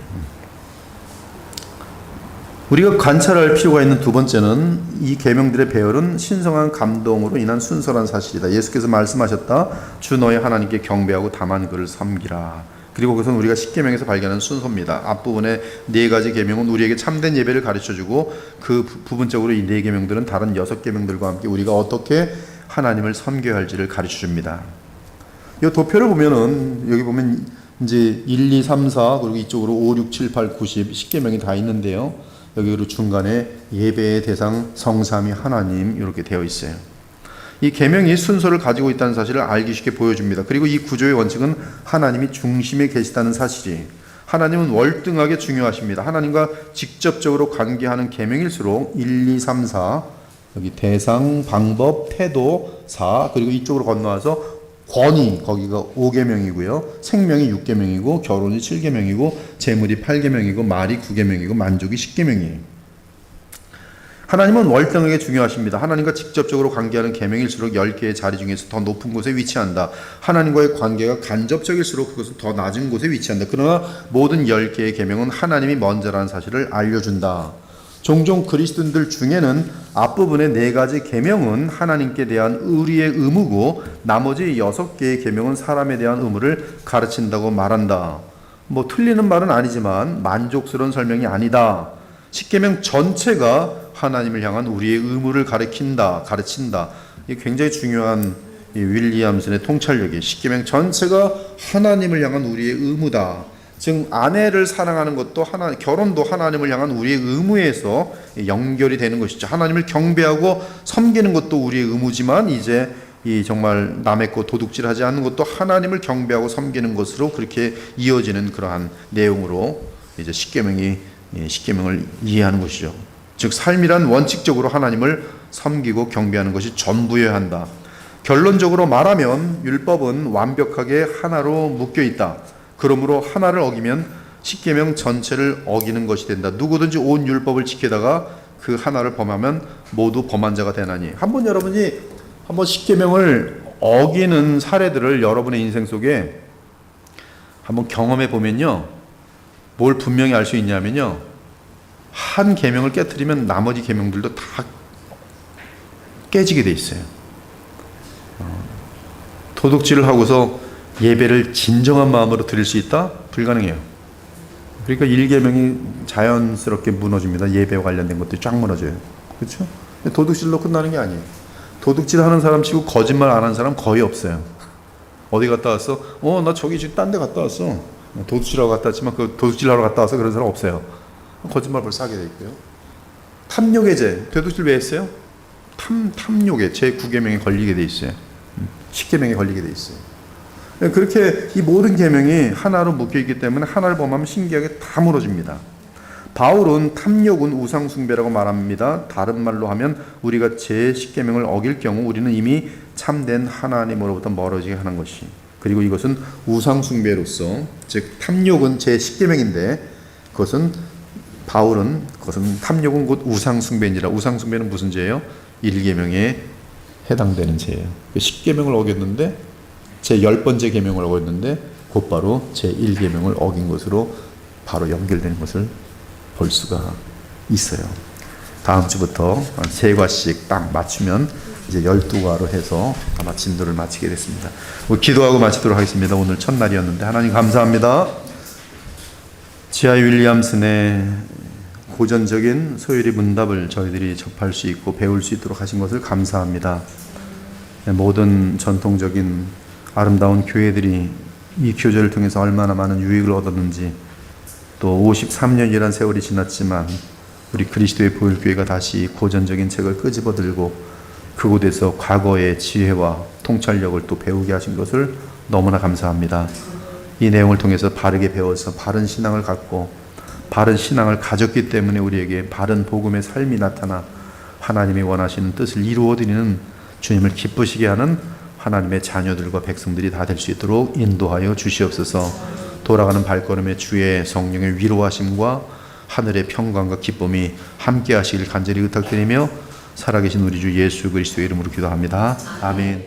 우리가 관찰할 필요가 있는 두 번째는 이 계명들의 배열은 신성한 감동으로 인한 순서란 사실이다. 예수께서 말씀하셨다. 주 너의 하나님께 경배하고 다만 그를 섬기라. 그리고 그것은 우리가 십계명에서 발견하는 순서입니다. 앞부분의 4가지 계명은 우리에게 참된 예배를 가르쳐주고 그 부분적으로 이 4계명들은 다른 6계명들과 함께 우리가 어떻게 하나님을 섬겨야 할지를 가르쳐줍니다. 이 도표를 보면은 여기 보면 이제 1, 2, 3, 4 그리고 이쪽으로 5, 6, 7, 8, 90 십계명이 다 있는데요. 여기 그리고 중간에 예배의 대상 성삼위 하나님 이렇게 되어 있어요. 이 계명이 순서를 가지고 있다는 사실을 알기 쉽게 보여줍니다. 그리고 이 구조의 원칙은 하나님이 중심에 계시다는 사실이, 하나님은 월등하게 중요하십니다. 하나님과 직접적으로 관계하는 계명일수록 1, 2, 3, 4 여기 대상, 방법, 태도 4 그리고 이쪽으로 건너와서 권위 거기가 5계명이고요. 생명이 6계명이고 결혼이 7계명이고 재물이 8계명이고 말이 9계명이고 만족이 10계명이에요. 하나님은 월등하게 중요하십니다. 하나님과 직접적으로 관계하는 계명일수록 10개의 자리 중에서 더 높은 곳에 위치한다. 하나님과의 관계가 간접적일수록 그것은 더 낮은 곳에 위치한다. 그러나 모든 10개의 계명은 하나님이 먼저라는 사실을 알려준다. 종종 그리스도인들 중에는 앞부분의 4가지 계명은 하나님께 대한 우리의 의무고 나머지 6개의 계명은 사람에 대한 의무를 가르친다고 말한다. 뭐 틀리는 말은 아니지만 만족스러운 설명이 아니다. 십계명 전체가 하나님을 향한 우리의 의무를 가르친다. 이게 굉장히 중요한 이 윌리엄슨의 통찰력이 십계명 전체가 하나님을 향한 우리의 의무다. 즉 아내를 사랑하는 것도 결혼도 하나님을 향한 우리의 의무에서 연결이 되는 것이죠. 하나님을 경배하고 섬기는 것도 우리의 의무지만 이제 이 정말 남의 것 도둑질하지 않는 것도 하나님을 경배하고 섬기는 것으로 그렇게 이어지는 그러한 내용으로 이제 십계명을 이해하는 것이죠. 즉 삶이란 원칙적으로 하나님을 섬기고 경배하는 것이 전부여야 한다. 결론적으로 말하면 율법은 완벽하게 하나로 묶여 있다. 그러므로 하나를 어기면 십계명 전체를 어기는 것이 된다. 누구든지 온 율법을 지키다가 그 하나를 범하면 모두 범한 자가 되나니. 여러분이 한번 십계명을 어기는 사례들을 여러분의 인생 속에 한번 경험해 보면요, 뭘 분명히 알 수 있냐면요, 한 계명을 깨트리면 나머지 계명들도 다 깨지게 돼 있어요. 도둑질을 하고서 예배를 진정한 마음으로 드릴 수 있다? 불가능해요. 그러니까 1계명이 자연스럽게 무너집니다. 예배와 관련된 것들이 쫙 무너져요. 그렇죠? 도둑질로 끝나는 게 아니에요. 도둑질 하는 사람 치고 거짓말 안 하는 사람 거의 없어요. 어디 갔다 왔어? 나 저기 지금 딴 데 갔다 왔어. 도둑질하러 갔다 왔지만 그 도둑질하러 갔다 와서 그런 사람 없어요. 거짓말 벌써 하게 돼 있고요. 탐욕의 죄, 도둑질 왜 했어요? 탐욕의 제9계명에 걸리게 돼 있어요. 10계명에 걸리게 돼 있어요. 그렇게 이 모든 계명이 하나로 묶여 있기 때문에 하나를 범하면 신기하게 다 무너집니다. 바울은 탐욕은 우상 숭배라고 말합니다. 다른 말로 하면 우리가 제10계명을 어길 경우 우리는 이미 참된 하나님으로부터 멀어지게 하는 것이. 그리고 이것은 우상 숭배로서, 즉 탐욕은 제10계명인데 그것은 탐욕은 곧 우상 숭배니라. 우상 숭배는 무슨 죄예요? 1계명에 해당되는 죄예요. 10계명을 어겼는데 제10번째 계명을 어겼는데 곧바로 제1계명을 어긴 것으로 바로 연결되는 것을 볼 수가 있어요. 다음 주부터 3과씩 딱 맞추면 이제 12과로 해서 아마 진도를 마치게 됐습니다. 기도하고 마치도록 하겠습니다. 오늘 첫날이었는데 하나님 감사합니다. 지하 윌리엄슨의 고전적인 소요리 문답을 저희들이 접할 수 있고 배울 수 있도록 하신 것을 감사합니다. 모든 전통적인 아름다운 교회들이 이 교제를 통해서 얼마나 많은 유익을 얻었는지, 또 53년이라는 세월이 지났지만 우리 그리스도의 보혈교회가 다시 고전적인 책을 끄집어들고 그곳에서 과거의 지혜와 통찰력을 또 배우게 하신 것을 너무나 감사합니다. 이 내용을 통해서 바르게 배워서 바른 신앙을 갖고 바른 신앙을 가졌기 때문에 우리에게 바른 복음의 삶이 나타나 하나님이 원하시는 뜻을 이루어드리는, 주님을 기쁘시게 하는 하나님의 자녀들과 백성들이 다 될 수 있도록 인도하여 주시옵소서. 돌아가는 발걸음에 주의 성령의 위로하심과 하늘의 평강과 기쁨이 함께 하시길 간절히 부탁드리며 살아계신 우리 주 예수 그리스도의 이름으로 기도합니다. 아멘.